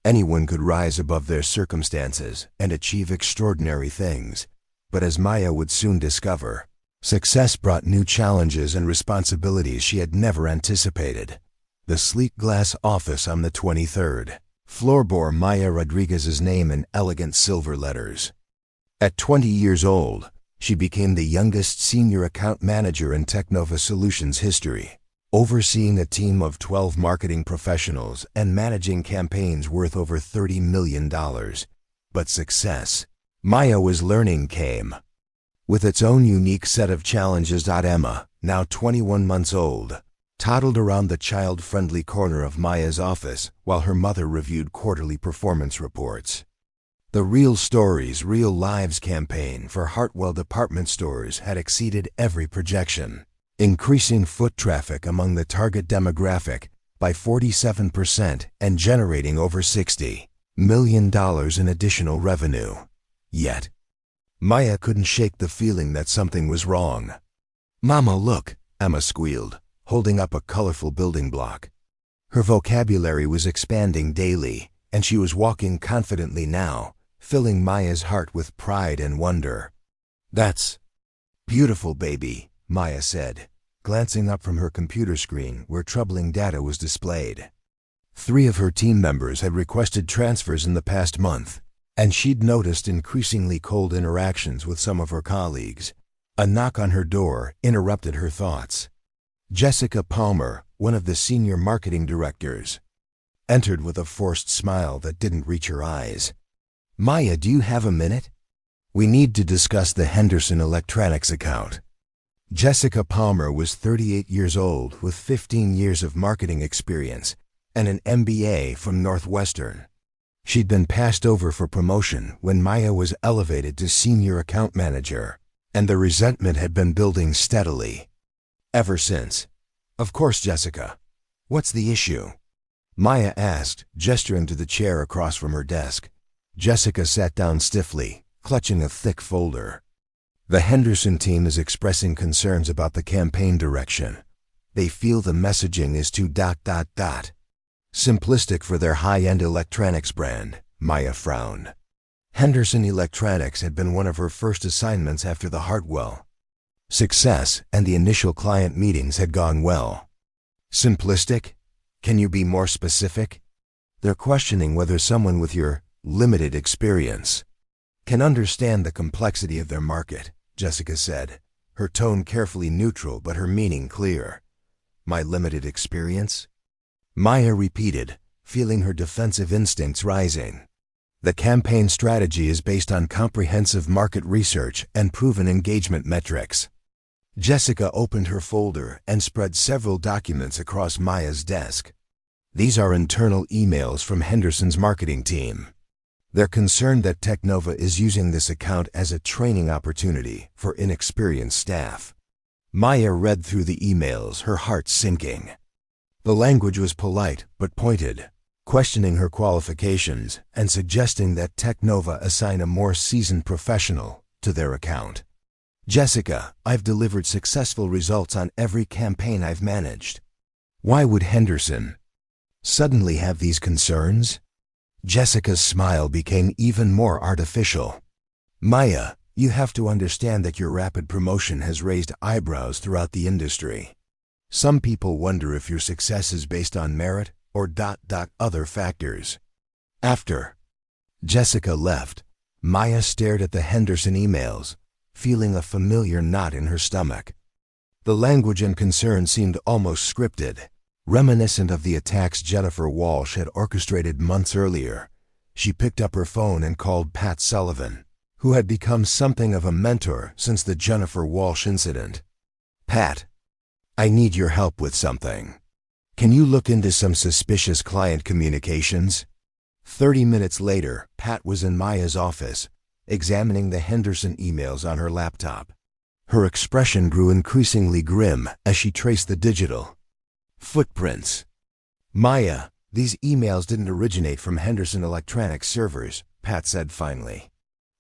anyone could rise above their circumstances and achieve extraordinary things. But as Maya would soon discover, success brought new challenges and responsibilities she had never anticipated. The sleek glass office on the 23rd floor bore Maya Rodriguez's name in elegant silver letters. At 20 years old, she became the youngest senior account manager in Technova Solutions history, overseeing a team of 12 marketing professionals and managing campaigns worth over $30 million. But success, Maya was learning, came with its own unique set of challenges. Emma, now 21 months old, toddled around the child-friendly corner of Maya's office while her mother reviewed quarterly performance reports. The Real Stories, Real Lives campaign for Hartwell department stores had exceeded every projection, increasing foot traffic among the target demographic by 47% and generating over $60 million in additional revenue. Yet, Maya couldn't shake the feeling that something was wrong. "Mama, look," Emma squealed, holding up a colorful building block. Her vocabulary was expanding daily, and she was walking confidently now, filling Maya's heart with pride and wonder. "That's beautiful, baby," Maya said, glancing up from her computer screen where troubling data was displayed. 3 of her team members had requested transfers in the past month, and she'd noticed increasingly cold interactions with some of her colleagues. A knock on her door interrupted her thoughts. Jessica Palmer, one of the senior marketing directors, entered with a forced smile that didn't reach her eyes. "Maya, do you have a minute? We need to discuss the Henderson Electronics account." Jessica Palmer was 38 years old with 15 years of marketing experience and an MBA from Northwestern. She'd been passed over for promotion when Maya was elevated to senior account manager, and the resentment had been building steadily ever since. "Of course, Jessica. What's the issue?" Maya asked, gesturing to the chair across from her desk. Jessica sat down stiffly, clutching a thick folder. "The Henderson team is expressing concerns about the campaign direction. They feel the messaging is too ... simplistic for their high-end electronics brand," Maya frowned. Henderson Electronics had been one of her first assignments after the Hartwell success, and the initial client meetings had gone well. "Simplistic? Can you be more specific?" "They're questioning whether someone with your limited experience can understand the complexity of their market," Jessica said, her tone carefully neutral but her meaning clear. "My limited experience?" Maya repeated, feeling her defensive instincts rising. "The campaign strategy is based on comprehensive market research and proven engagement metrics." Jessica opened her folder and spread several documents across Maya's desk. "These are internal emails from Henderson's marketing team. They're concerned that Technova is using this account as a training opportunity for inexperienced staff. Maya read through the emails, her heart sinking. The language was polite but pointed, questioning her qualifications and suggesting that Technova assign a more seasoned professional to their account. Jessica, I've delivered successful results on every campaign I've managed. Why would Henderson suddenly have these concerns? Jessica's smile became even more artificial. Maya, you have to understand that your rapid promotion has raised eyebrows throughout the industry. Some people wonder if your success is based on merit or other factors. After Jessica left, Maya stared at the Henderson emails, feeling a familiar knot in her stomach. The language and concern seemed almost scripted, reminiscent of the attacks Jennifer Walsh had orchestrated months earlier. She picked up her phone and called Pat Sullivan, who had become something of a mentor since the Jennifer Walsh incident. Pat, I need your help with something. Can you look into some suspicious client communications? 30 minutes later, Pat was in Maya's office, examining the Henderson emails on her laptop. Her expression grew increasingly grim as she traced the digital footprints. Maya, these emails didn't originate from Henderson Electronics servers, Pat said finally.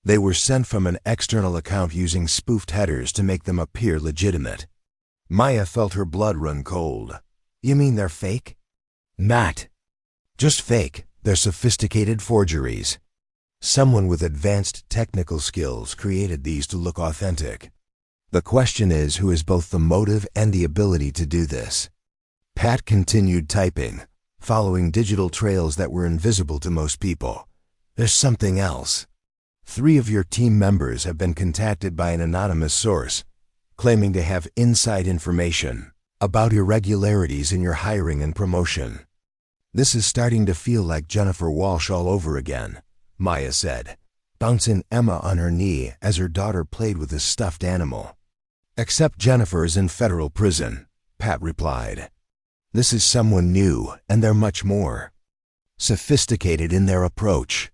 They were sent from an external account using spoofed headers to make them appear legitimate. Maya felt her blood run cold. You mean they're fake? Not just fake, they're sophisticated forgeries. Someone with advanced technical skills created these to look authentic. The question is who has both the motive and the ability to do this. Pat continued typing, following digital trails that were invisible to most people. There's something else. 3 of your team members have been contacted by an anonymous source, claiming to have inside information about irregularities in your hiring and promotion. This is starting to feel like Jennifer Walsh all over again, Maya said, bouncing Emma on her knee as her daughter played with a stuffed animal. Except Jennifer is in federal prison, Pat replied. This is someone new, and they're much more sophisticated in their approach.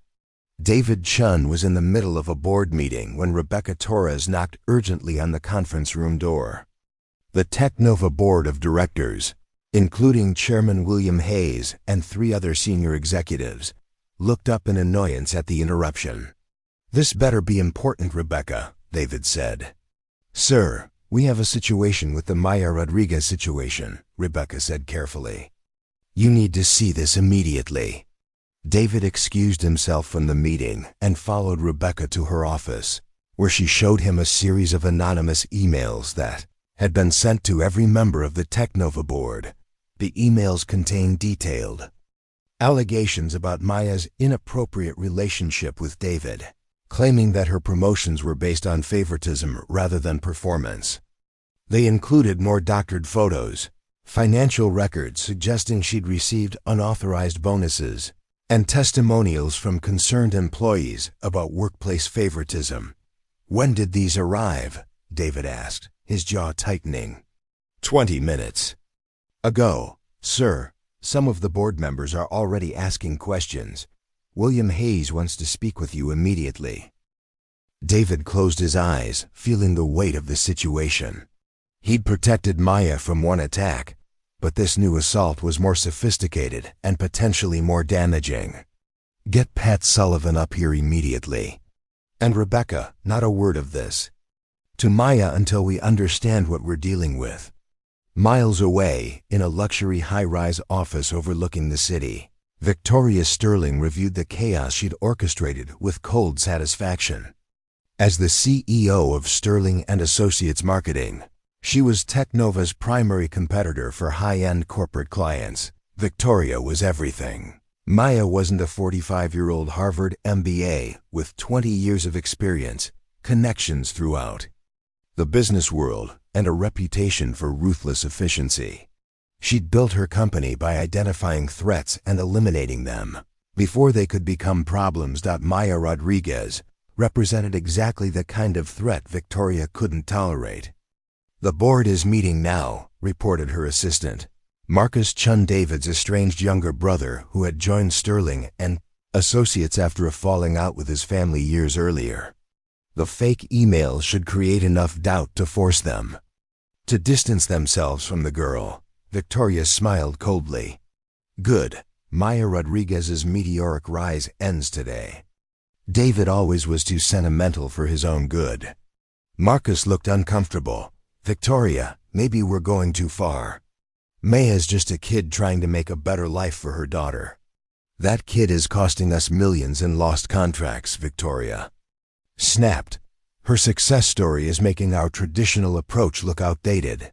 David Chun was in the middle of a board meeting when Rebecca Torres knocked urgently on the conference room door. The Technova board of directors, including Chairman William Hayes and 3 other senior executives, looked up in annoyance at the interruption. This better be important, Rebecca, David said. Sir, we have a situation with the Maya Rodriguez situation, Rebecca said carefully. You need to see this immediately. David excused himself from the meeting and followed Rebecca to her office, where she showed him a series of anonymous emails that had been sent to every member of the Technova board. The emails contained detailed allegations about Maya's inappropriate relationship with David, claiming that her promotions were based on favoritism rather than performance. They included more doctored photos, financial records suggesting she'd received unauthorized bonuses, and testimonials from concerned employees about workplace favoritism. When did these arrive? David asked, his jaw tightening. 20 minutes ago, sir. Some of the board members are already asking questions. William Hayes wants to speak with you immediately. David closed his eyes, feeling the weight of the situation. He'd protected Maya from one attack, but this new assault was more sophisticated and potentially more damaging. Get Pat Sullivan up here immediately. And Rebecca, not a word of this to Maya until we understand what we're dealing with. Miles away, in a luxury high-rise office overlooking the city, Victoria Sterling reviewed the chaos she'd orchestrated with cold satisfaction. As the CEO of Sterling and Associates Marketing, she was Technova's primary competitor for high-end corporate clients. Victoria was everything. Maya wasn't a 45-year-old Harvard MBA with 20 years of experience, connections throughout the business world, and a reputation for ruthless efficiency. She'd built her company by identifying threats and eliminating them before they could become problems. Maya Rodriguez represented exactly the kind of threat Victoria couldn't tolerate. The board is meeting now, reported her assistant, Marcus Chun, David's estranged younger brother who had joined Sterling and associates after a falling out with his family years earlier. The fake emails should create enough doubt to force them to distance themselves from the girl. Victoria smiled coldly. Good. Maya Rodriguez's meteoric rise ends today. David always was too sentimental for his own good. Marcus looked uncomfortable. Victoria, maybe we're going too far. Maya's just a kid trying to make a better life for her daughter. That kid is costing us millions in lost contracts, Victoria snapped. Her success story is making our traditional approach look outdated.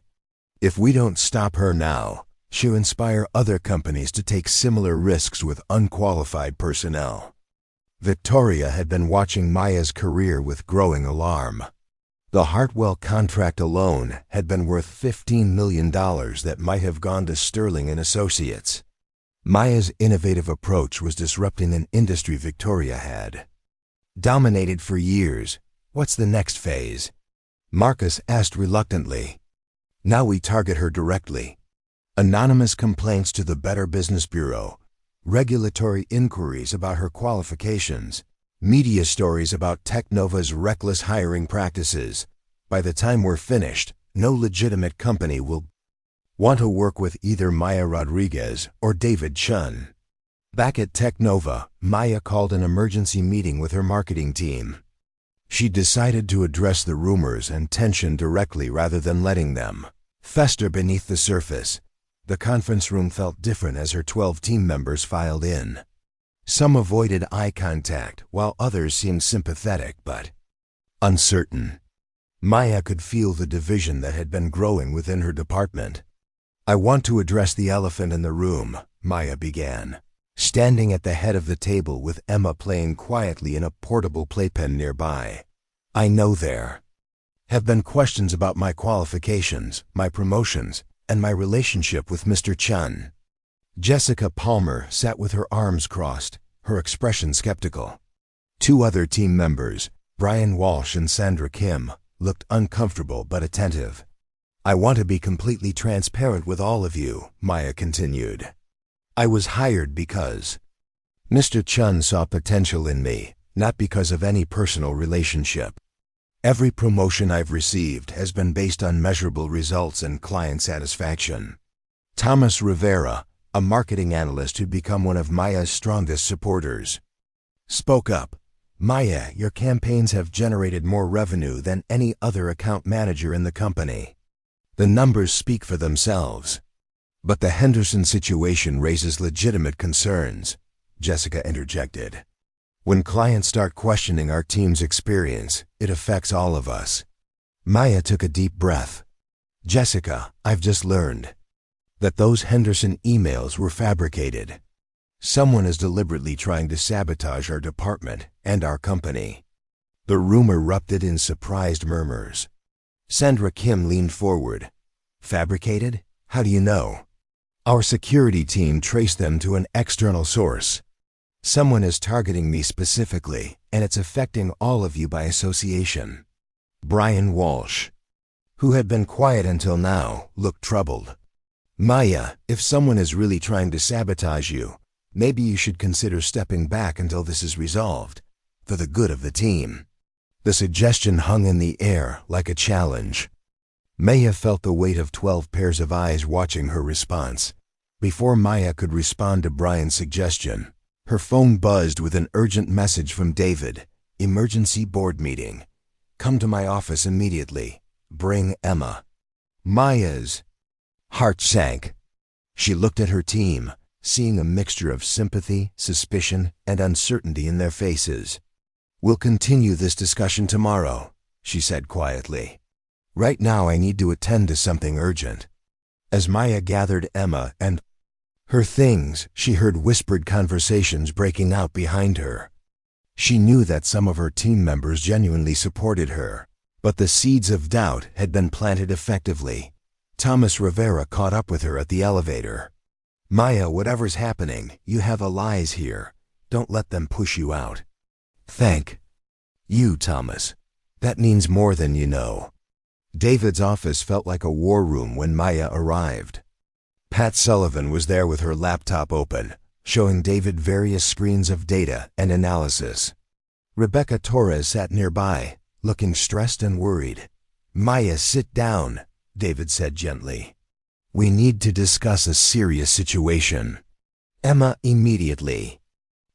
If we don't stop her now, she'll inspire other companies to take similar risks with unqualified personnel. Victoria had been watching Maya's career with growing alarm. The Hartwell contract alone had been worth $15 million that might have gone to Sterling and Associates. Maya's innovative approach was disrupting an industry Victoria had dominated for years. What's the next phase? Marcus asked reluctantly. Now we target her directly. Anonymous complaints to the Better Business Bureau, regulatory inquiries about her qualifications, media stories about Technova's reckless hiring practices. By the time we're finished, no legitimate company will want to work with either Maya Rodriguez or David Chun. Back at Technova, Maya called an emergency meeting with her marketing team. She decided to address the rumors and tension directly rather than letting them fester beneath the surface. The conference room felt different as her 12 team members filed in. Some avoided eye contact, while others seemed sympathetic but uncertain. Maya could feel the division that had been growing within her department. I want to address the elephant in the room, Maya began, standing at the head of the table with Emma playing quietly in a portable playpen nearby. I know there have been questions about my qualifications, my promotions, and my relationship with Mr. Chun. Jessica Palmer sat with her arms crossed, her expression skeptical. Two other team members, Brian Walsh and Sandra Kim, looked uncomfortable but attentive. I want to be completely transparent with all of you, Maya continued. I was hired because Mr. Chun saw potential in me, not because of any personal relationship. Every promotion I've received has been based on measurable results and client satisfaction. Thomas Rivera, a marketing analyst who'd become one of Maya's strongest supporters, spoke up. Maya, your campaigns have generated more revenue than any other account manager in the company. The numbers speak for themselves. But the Henderson situation raises legitimate concerns, Jessica interjected. When clients start questioning our team's experience, it affects all of us. Maya took a deep breath. Jessica, I've just learned that those Henderson emails were fabricated. Someone is deliberately trying to sabotage our department and our company. The room erupted in surprised murmurs. Sandra Kim leaned forward. Fabricated? How do you know? Our security team traced them to an external source. Someone is targeting me specifically, and it's affecting all of you by association. Brian Walsh, who had been quiet until now, looked troubled. Maya, if someone is really trying to sabotage you, maybe you should consider stepping back until this is resolved, for the good of the team. The suggestion hung in the air like a challenge. Maya felt the weight of 12 pairs of eyes watching her response. Before Maya could respond to Brian's suggestion, her phone buzzed with an urgent message from David. Emergency board meeting. Come to my office immediately. Bring Emma. Maya's heart sank. She looked at her team, seeing a mixture of sympathy, suspicion, and uncertainty in their faces. We'll continue this discussion tomorrow, she said quietly. Right now I need to attend to something urgent. As Maya gathered Emma and her things, she heard whispered conversations breaking out behind her. She knew that some of her team members genuinely supported her, but the seeds of doubt had been planted effectively. Thomas Rivera caught up with her at the elevator. Maya, whatever's happening, you have allies here. Don't let them push you out. Thank you, Thomas. That means more than you know. David's office felt like a war room when Maya arrived. Pat Sullivan was there with her laptop open, showing David various screens of data and analysis. Rebecca Torres sat nearby, looking stressed and worried. "Maya, sit down," David said gently. "We need to discuss a serious situation." Emma immediately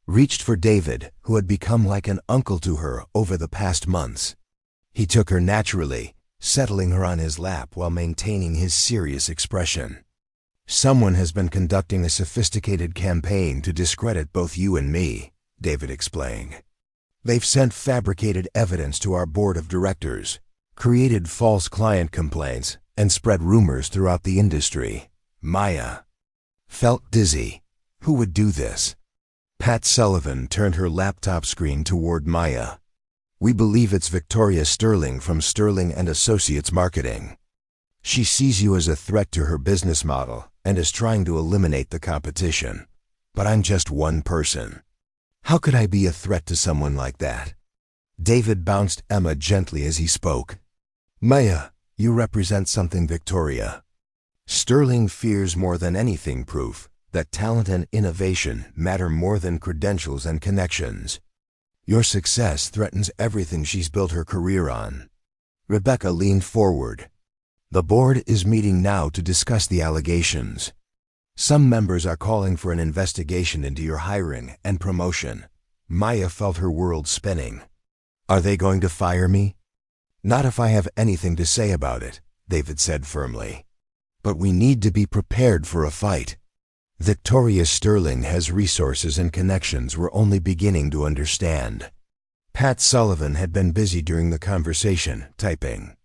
reached for David, who had become like an uncle to her over the past months. He took her naturally, settling her on his lap while maintaining his serious expression. "Someone has been conducting a sophisticated campaign to discredit both you and me," David explained. "They've sent fabricated evidence to our board of directors, created false client complaints, and spread rumors throughout the industry." Maya felt dizzy. Who would do this? Pat Sullivan turned her laptop screen toward Maya. "We believe it's Victoria Sterling from Sterling and Associates Marketing. She sees you as a threat to her business model and is trying to eliminate the competition. But I'm just one person. How could I be a threat to someone like that?" David bounced Emma gently as he spoke. "Maya, you represent something, Victoria. Sterling fears more than anything proof that talent and innovation matter more than credentials and connections. Your success threatens everything she's built her career on." Rebecca leaned forward. "The board is meeting now to discuss the allegations. Some members are calling for an investigation into your hiring and promotion." Maya felt her world spinning. "Are they going to fire me?" "Not if I have anything to say about it," David said firmly. "But we need to be prepared for a fight. Victoria Sterling has resources and connections we're only beginning to understand." Pat Sullivan had been busy during the conversation, typing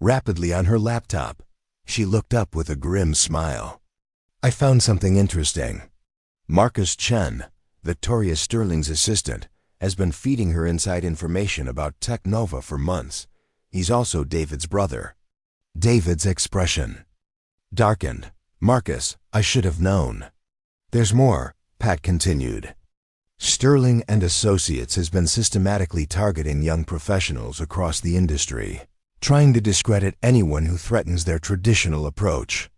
rapidly on her laptop. She looked up with a grim smile. "I found something interesting. Marcus Chen, Victoria Sterling's assistant, has been feeding her inside information about Technova for months. He's also David's brother." David's expression darkened. "Marcus, I should have known." "There's more," Pat continued. "Sterling and Associates has been systematically targeting young professionals across the industry, trying to discredit anyone who threatens their traditional approach.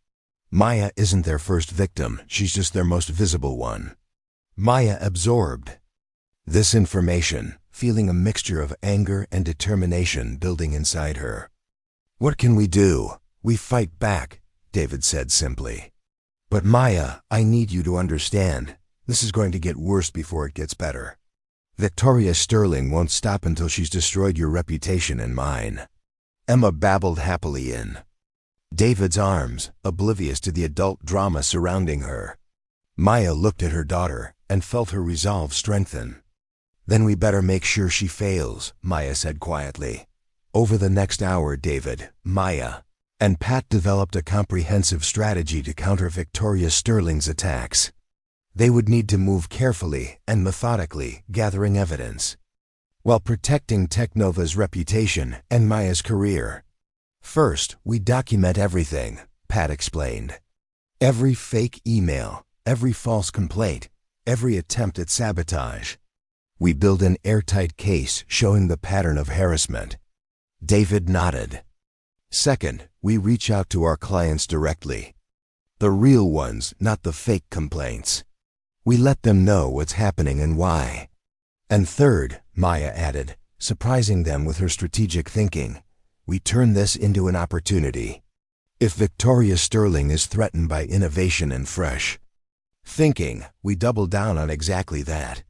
Maya isn't their first victim, she's just their most visible one." Maya absorbed this information, feeling a mixture of anger and determination building inside her. "What can we do? We fight back," David said simply. "But Maya, I need you to understand, this is going to get worse before it gets better. Victoria Sterling won't stop until she's destroyed your reputation and mine." Emma babbled happily in David's arms, oblivious to the adult drama surrounding her. Maya looked at her daughter and felt her resolve strengthen. "Then we better make sure she fails," Maya said quietly. Over the next hour, David, Maya, and Pat developed a comprehensive strategy to counter Victoria Sterling's attacks. They would need to move carefully and methodically, gathering evidence, while protecting Technova's reputation and Maya's career. "First, we document everything," Pat explained. "Every fake email, every false complaint, every attempt at sabotage. We build an airtight case showing the pattern of harassment." David nodded. "Second, we reach out to our clients directly. The real ones, not the fake complaints. We let them know what's happening and why. And third," Maya added, surprising them with her strategic thinking, "we turn this into an opportunity. If Victoria Sterling is threatened by innovation and fresh thinking, we double down on exactly that."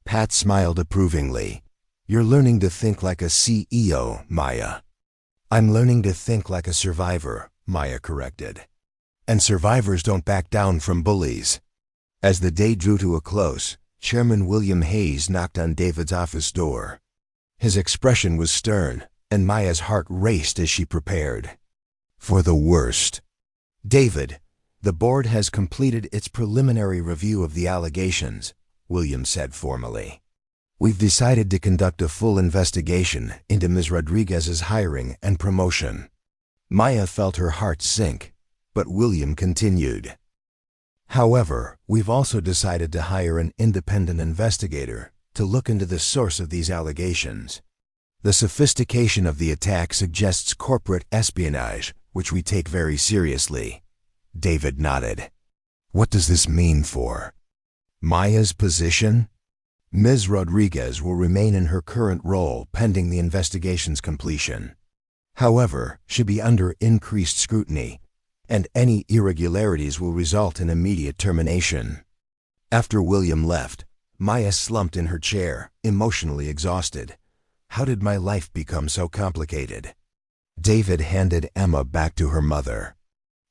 Pat smiled approvingly. "You're learning to think like a CEO, Maya." "I'm learning to think like a survivor," Maya corrected. "And survivors don't back down from bullies." As the day drew to a close, Chairman William Hayes knocked on David's office door. His expression was stern, and Maya's heart raced as she prepared for the worst. "David, the board has completed its preliminary review of the allegations," William said formally. "We've decided to conduct a full investigation into Ms. Rodriguez's hiring and promotion." Maya felt her heart sink, but William continued. "However, we've also decided to hire an independent investigator to look into the source of these allegations. The sophistication of the attack suggests corporate espionage, which we take very seriously." David nodded. "What does this mean for Maya's position? Ms. Rodriguez will remain in her current role pending the investigation's completion. However, she'll be under increased scrutiny, and any irregularities will result in immediate termination. After William left, Maya slumped in her chair, emotionally exhausted. How did my life become so complicated? David handed Emma back to her mother.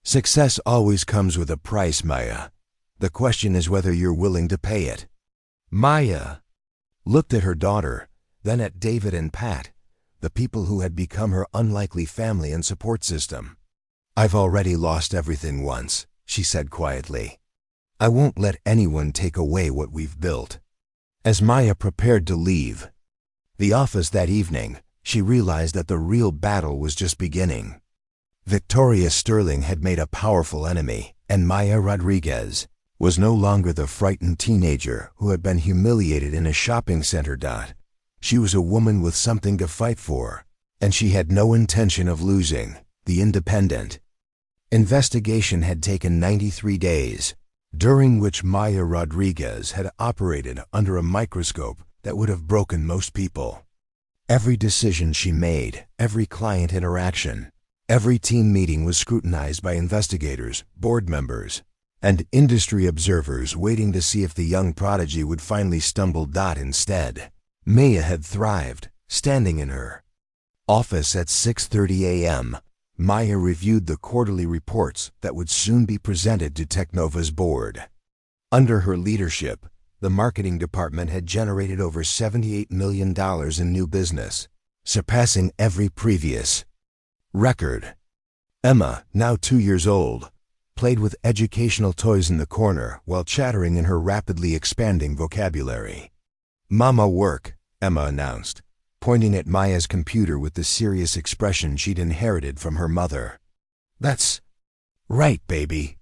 Success always comes with a price, Maya. The question is whether you're willing to pay it. Maya looked at her daughter, then at David and Pat, the people who had become her unlikely family and support system. I've already lost everything once, she said quietly. I won't let anyone take away what we've built. As Maya prepared to leave the office that evening, she realized that the real battle was just beginning. Victoria Sterling had made a powerful enemy, and Maya Rodriguez was no longer the frightened teenager who had been humiliated in a shopping center. She was a woman with something to fight for, and she had no intention of losing. The independent investigation had taken 93 days, during which Maya Rodriguez had operated under a microscope that would have broken most people. Every decision she made, every client interaction, every team meeting was scrutinized by investigators, board members, and industry observers waiting to see if the young prodigy would finally stumble. Instead, Maya had thrived, standing in her office at 6:30 a.m. Maya reviewed the quarterly reports that would soon be presented to Teknova's board. Under her leadership, the marketing department had generated over $78 million in new business, surpassing every previous record. Emma, now 2 years old, played with educational toys in the corner while chattering in her rapidly expanding vocabulary. Mama work, Emma announced, pointing at Maya's computer with the serious expression she'd inherited from her mother. That's right, baby.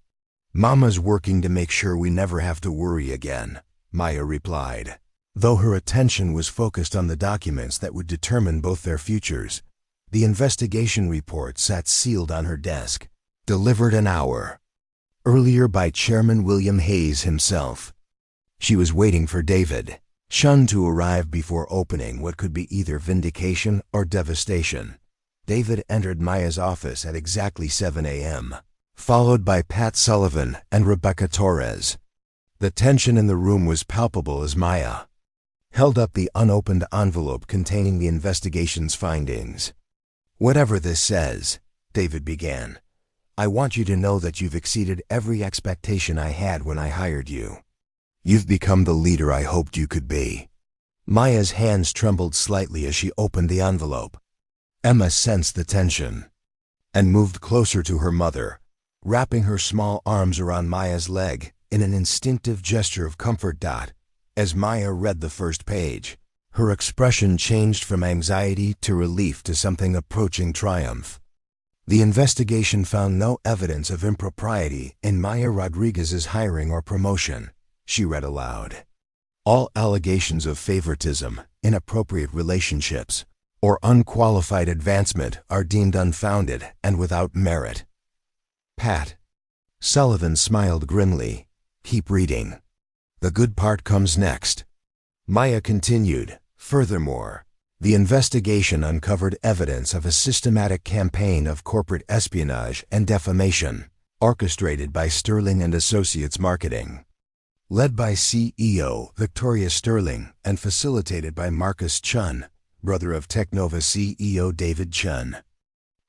Mama's working to make sure we never have to worry again, Maya replied, though her attention was focused on the documents that would determine both their futures. The investigation report sat sealed on her desk, delivered an hour earlier by Chairman William Hayes himself. She was waiting for David Chun to arrive before opening what could be either vindication or devastation. David entered Maya's office at exactly 7 a.m., followed by Pat Sullivan and Rebecca Torres. The tension in the room was palpable as Maya held up the unopened envelope containing the investigation's findings. Whatever this says, David began, I want you to know that you've exceeded every expectation I had when I hired you. You've become the leader I hoped you could be. Maya's hands trembled slightly as she opened the envelope. Emma sensed the tension and moved closer to her mother, wrapping her small arms around Maya's leg in an instinctive gesture of comfort. As Maya read the first page, her expression changed from anxiety to relief to something approaching triumph. The investigation found no evidence of impropriety in Maya Rodriguez's hiring or promotion, she read aloud. All allegations of favoritism, inappropriate relationships, or unqualified advancement are deemed unfounded and without merit. Pat Sullivan smiled grimly. Keep reading. The good part comes next. Maya continued, furthermore, the investigation uncovered evidence of a systematic campaign of corporate espionage and defamation, orchestrated by Sterling and Associates Marketing. Led by CEO Victoria Sterling and facilitated by Marcus Chun, brother of Teknova CEO David Chun.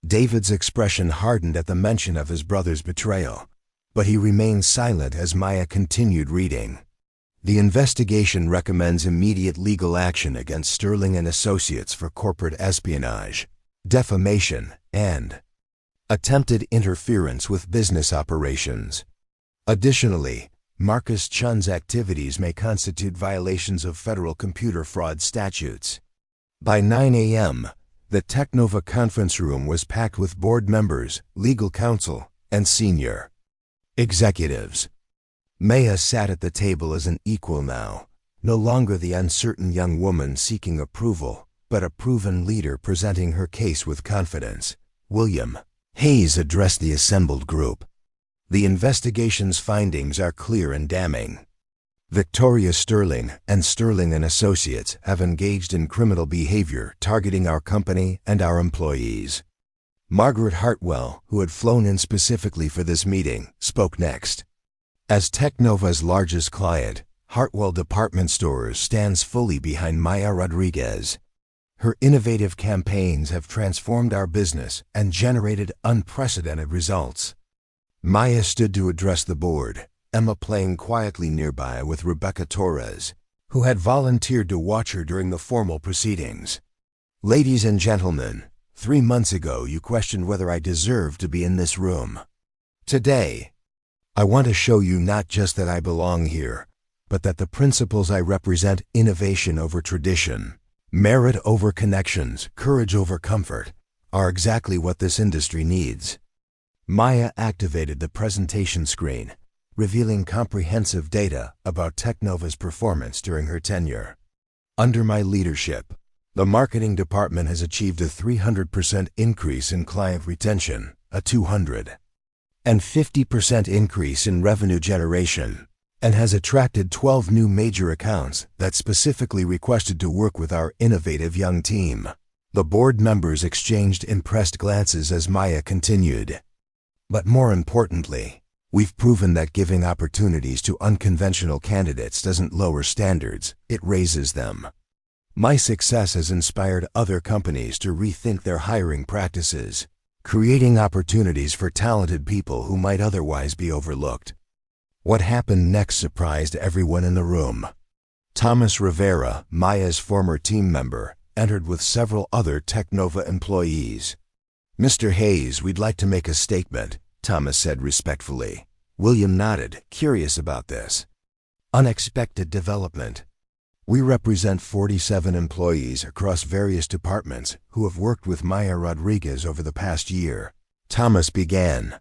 David's expression hardened at the mention of his brother's betrayal, but he remained silent as Maya continued reading. The investigation recommends immediate legal action against Sterling and Associates for corporate espionage, defamation, and attempted interference with business operations. Additionally, Marcus Chun's activities may constitute violations of federal computer fraud statutes. By 9 a.m., the Teknova conference room was packed with board members, legal counsel, and senior executives. Maya sat at the table as an equal now, no longer the uncertain young woman seeking approval, but a proven leader presenting her case with confidence. William Hayes addressed the assembled group. The investigation's findings are clear and damning. Victoria Sterling and Sterling and Associates have engaged in criminal behavior targeting our company and our employees. Margaret Hartwell, who had flown in specifically for this meeting, spoke next. As Technova's largest client, Hartwell Department Stores stands fully behind Maya Rodriguez. Her innovative campaigns have transformed our business and generated unprecedented results. Maya stood to address the board, Emma playing quietly nearby with Rebecca Torres, who had volunteered to watch her during the formal proceedings. Ladies and gentlemen, 3 months ago you questioned whether I deserved to be in this room. Today, I want to show you not just that I belong here, but that the principles I represent, innovation over tradition, merit over connections, courage over comfort, are exactly what this industry needs. Maya activated the presentation screen, revealing comprehensive data about Technova's performance during her tenure. Under my leadership, the marketing department has achieved a 300% increase in client retention, a 250% increase in revenue generation, and has attracted 12 new major accounts that specifically requested to work with our innovative young team. The board members exchanged impressed glances as Maya continued. But more importantly, we've proven that giving opportunities to unconventional candidates doesn't lower standards, it raises them. My success has inspired other companies to rethink their hiring practices, creating opportunities for talented people who might otherwise be overlooked. What happened next surprised everyone in the room. Thomas Rivera, Maya's former team member, entered with several other Technova employees. "Mr. Hayes, we'd like to make a statement," Thomas said respectfully. William nodded, curious about this unexpected development. "We represent 47 employees across various departments who have worked with Maya Rodriguez over the past year," Thomas began.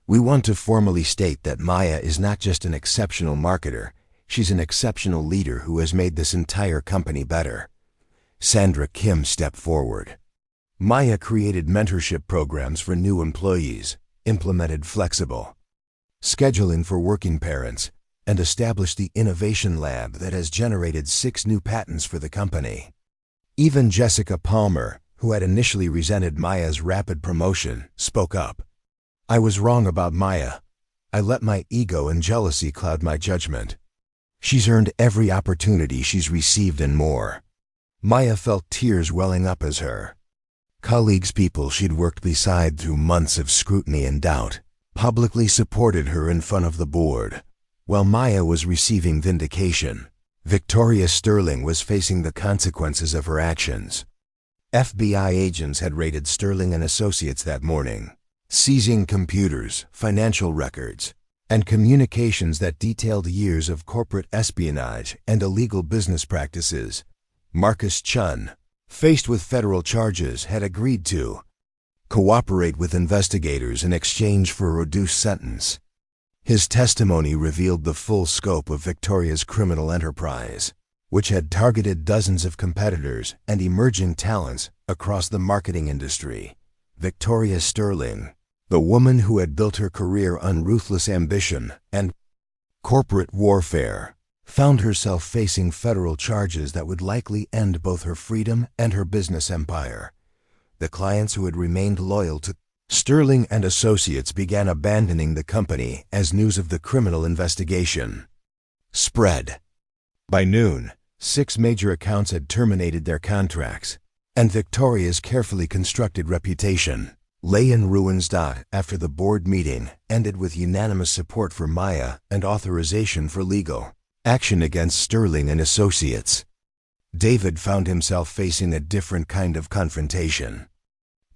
"We want to formally state that Maya is not just an exceptional marketer, she's an exceptional leader who has made this entire company better." Sandra Kim stepped forward. "Maya created mentorship programs for new employees, implemented flexible scheduling for working parents, and established the Innovation Lab that has generated 6 new patents for the company." Even Jessica Palmer, who had initially resented Maya's rapid promotion, spoke up. "I was wrong about Maya. I let my ego and jealousy cloud my judgment. She's earned every opportunity she's received and more." Maya felt tears welling up as her colleagues, people she'd worked beside through months of scrutiny and doubt, publicly supported her in front of the board. While Maya was receiving vindication, Victoria Sterling was facing the consequences of her actions. FBI agents had raided Sterling and Associates that morning, seizing computers, financial records, and communications that detailed years of corporate espionage and illegal business practices. Marcus Chun, faced with federal charges, had agreed to cooperate with investigators in exchange for a reduced sentence. His testimony revealed the full scope of Victoria's criminal enterprise, which had targeted dozens of competitors and emerging talents across the marketing industry. Victoria Sterling, the woman who had built her career on ruthless ambition and corporate warfare, found herself facing federal charges that would likely end both her freedom and her business empire. The clients who had remained loyal to Sterling and Associates began abandoning the company as news of the criminal investigation spread. By noon, 6 major accounts had terminated their contracts, and Victoria's carefully constructed reputation lay in ruins. After the board meeting ended with unanimous support for Maya and authorization for legal action against Sterling and Associates, David found himself facing a different kind of confrontation.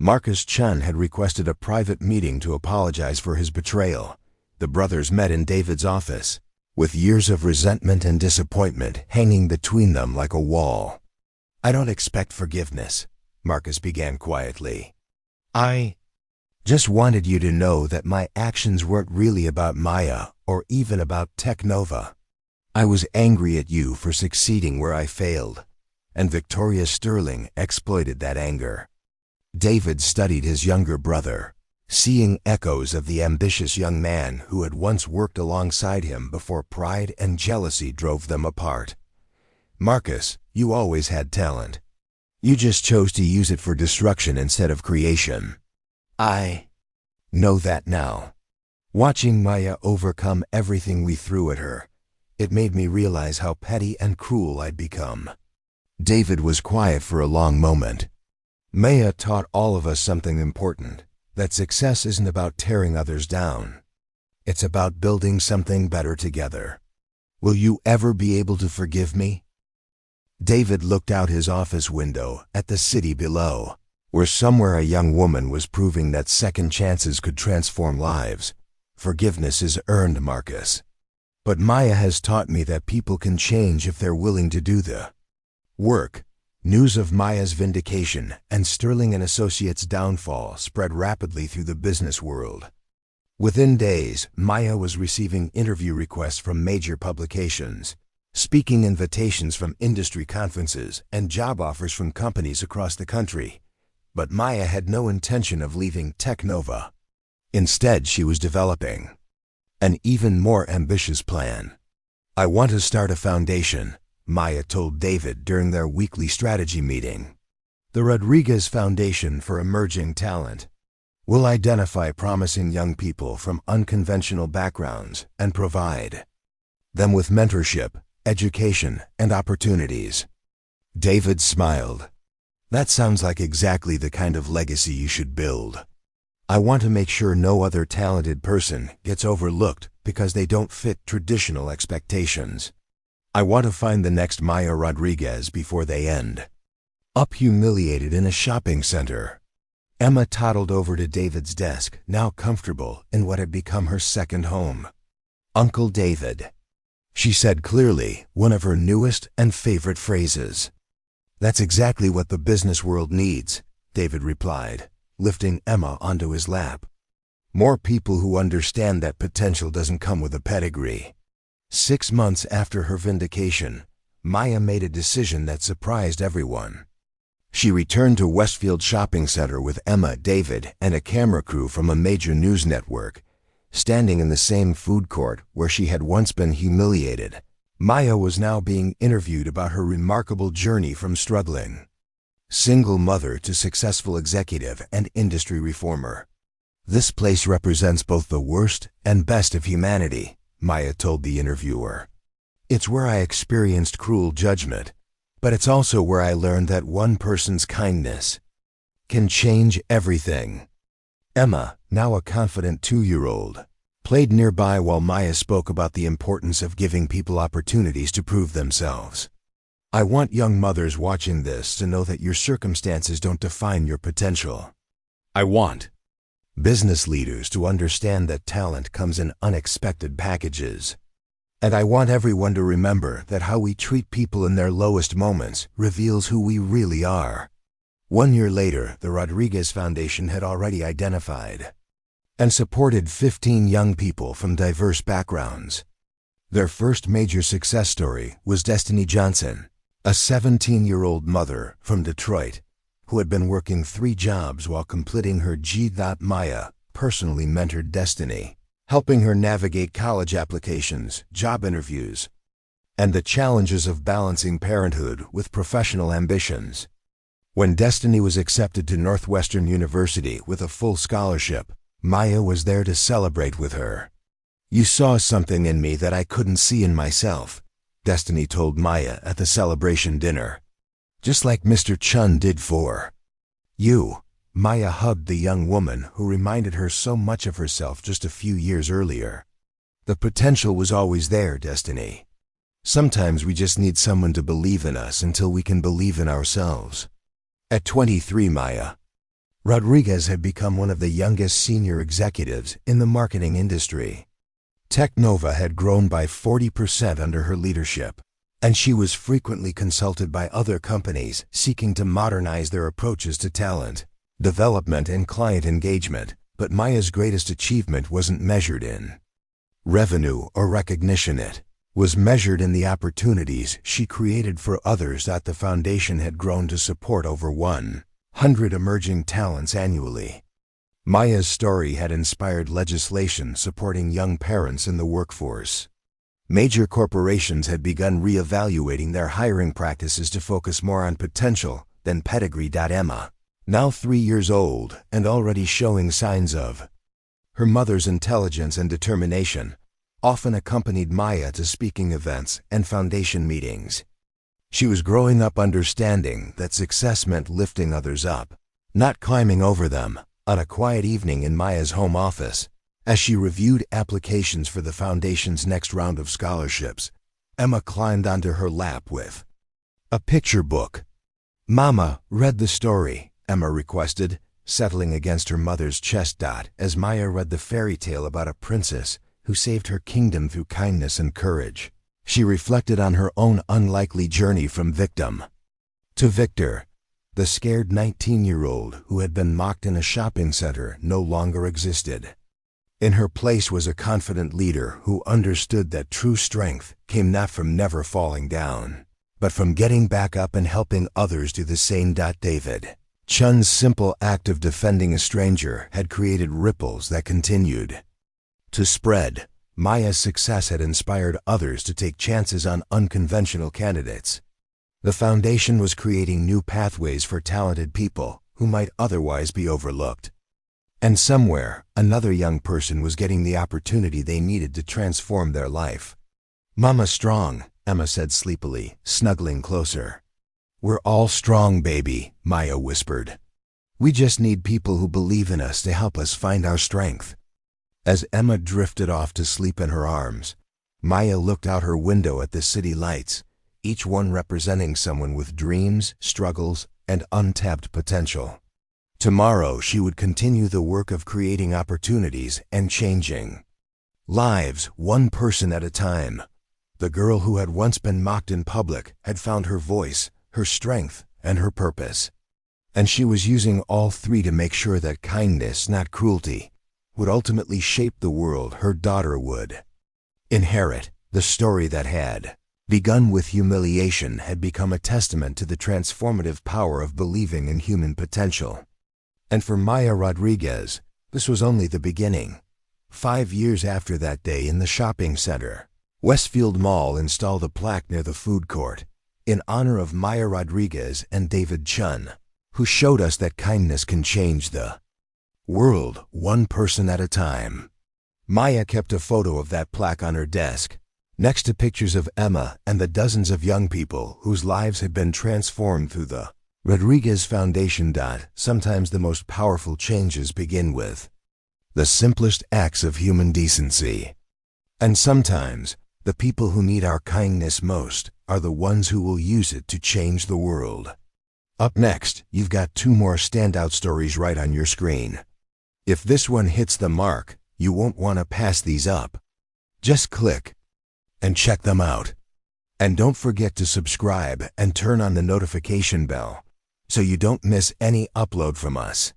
Marcus Chun had requested a private meeting to apologize for his betrayal. The brothers met in David's office, with years of resentment and disappointment hanging between them like a wall. "I don't expect forgiveness," Marcus began quietly. "I just wanted you to know that my actions weren't really about Maya or even about Technova. I was angry at you for succeeding where I failed, and Victoria Sterling exploited that anger." David studied his younger brother, seeing echoes of the ambitious young man who had once worked alongside him before pride and jealousy drove them apart. "Marcus, you always had talent. You just chose to use it for destruction instead of creation. I know that now." Watching Maya overcome everything we threw at her, it made me realize how petty and cruel I'd become. David was quiet for a long moment. Maya taught all of us something important, that success isn't about tearing others down. It's about building something better together. Will you ever be able to forgive me? David looked out his office window at the city below, where somewhere a young woman was proving that second chances could transform lives. Forgiveness is earned, Marcus. But Maya has taught me that people can change if they're willing to do the work. News of Maya's vindication and Sterling and Associates' downfall spread rapidly through the business world. Within days, Maya was receiving interview requests from major publications, speaking invitations from industry conferences, and job offers from companies across the country. But Maya had no intention of leaving Teknova. Instead, she was developing an even more ambitious plan. "I want to start a foundation," Maya told David during their weekly strategy meeting. "The Rodriguez Foundation for Emerging Talent. We'll identify promising young people from unconventional backgrounds and provide them with mentorship, education, and opportunities." David smiled. "That sounds like exactly the kind of legacy you should build. I want to make sure no other talented person gets overlooked because they don't fit traditional expectations. I want to find the next Maya Rodriguez before they end up humiliated in a shopping center." Emma toddled over to David's desk, now comfortable in what had become her second home. "Uncle David," she said clearly, one of her newest and favorite phrases. "That's exactly what the business world needs," David replied, lifting Emma onto his lap. "More people who understand that potential doesn't come with a pedigree." 6 months after her vindication, Maya made a decision that surprised everyone. She returned to Westfield Shopping Center with Emma, David, and a camera crew from a major news network. Standing in the same food court where she had once been humiliated, Maya was now being interviewed about her remarkable journey from struggling single mother to successful executive and industry reformer. "This place represents both the worst and best of humanity," Maya told the interviewer. "It's where I experienced cruel judgment, but it's also where I learned that one person's kindness can change everything." Emma, now a confident 2-year-old, played nearby while Maya spoke about the importance of giving people opportunities to prove themselves. "I want young mothers watching this to know that your circumstances don't define your potential. I want business leaders to understand that talent comes in unexpected packages. And I want everyone to remember that how we treat people in their lowest moments reveals who we really are." 1 year later, the Rodriguez Foundation had already identified and supported 15 young people from diverse backgrounds. Their first major success story was Destiny Johnson, a 17-year-old mother from Detroit who had been working 3 jobs while completing her G. Maya personally mentored Destiny, helping her navigate college applications, job interviews, and the challenges of balancing parenthood with professional ambitions. When Destiny was accepted to Northwestern University with a full scholarship, Maya was there to celebrate with her. "You saw something in me that I couldn't see in myself," Destiny told Maya at the celebration dinner. "Just like Mr. Chun did for you." Maya hugged the young woman who reminded her so much of herself just a few years earlier. "The potential was always there, Destiny. Sometimes we just need someone to believe in us until we can believe in ourselves." At 23, Maya Rodriguez had become one of the youngest senior executives in the marketing industry. Teknova had grown by 40% under her leadership, and she was frequently consulted by other companies seeking to modernize their approaches to talent development and client engagement. But Maya's greatest achievement wasn't measured in revenue or recognition. It was measured in the opportunities she created for others. That the foundation had grown to support over 100 emerging talents annually. Maya's story had inspired legislation supporting young parents in the workforce. Major corporations had begun re-evaluating their hiring practices to focus more on potential than pedigree. Emma, now 3 years old and already showing signs of her mother's intelligence and determination, often accompanied Maya to speaking events and foundation meetings. She was growing up understanding that success meant lifting others up, not climbing over them. On a quiet evening in Maya's home office, as she reviewed applications for the foundation's next round of scholarships, Emma climbed onto her lap with a picture book. "Mama, read the story," Emma requested, settling against her mother's chest. As Maya read the fairy tale about a princess who saved her kingdom through kindness and courage, she reflected on her own unlikely journey from victim to victor. The scared 19-year-old who had been mocked in a shopping center no longer existed. In her place was a confident leader who understood that true strength came not from never falling down, but from getting back up and helping others do the same. David Chun's simple act of defending a stranger had created ripples that continued to spread. Maya's success had inspired others to take chances on unconventional candidates. The foundation was creating new pathways for talented people who might otherwise be overlooked. And somewhere, another young person was getting the opportunity they needed to transform their life. "Mama's strong," Emma said sleepily, snuggling closer. "We're all strong, baby," Maya whispered. "We just need people who believe in us to help us find our strength." As Emma drifted off to sleep in her arms, Maya looked out her window at the city lights, each one representing someone with dreams, struggles, and untapped potential. Tomorrow she would continue the work of creating opportunities and changing lives, one person at a time. The girl who had once been mocked in public had found her voice, her strength, and her purpose. And she was using all three to make sure that kindness, not cruelty, would ultimately shape the world her daughter would inherit. The story that had begun with humiliation had become a testament to the transformative power of believing in human potential. And for Maya Rodriguez, this was only the beginning. 5 years after that day in the shopping center, Westfield Mall installed a plaque near the food court in honor of Maya Rodriguez and David Chun, who showed us that kindness can change the world one person at a time. Maya kept a photo of that plaque on her desk, next to pictures of Emma and the dozens of young people whose lives had been transformed through the Rodriguez Foundation. Sometimes the most powerful changes begin with the simplest acts of human decency. And sometimes, the people who need our kindness most are the ones who will use it to change the world. Up next, you've got 2 more standout stories right on your screen. If this one hits the mark, you won't want to pass these up. Just click and check them out. And don't forget to subscribe and turn on the notification bell so you don't miss any upload from us.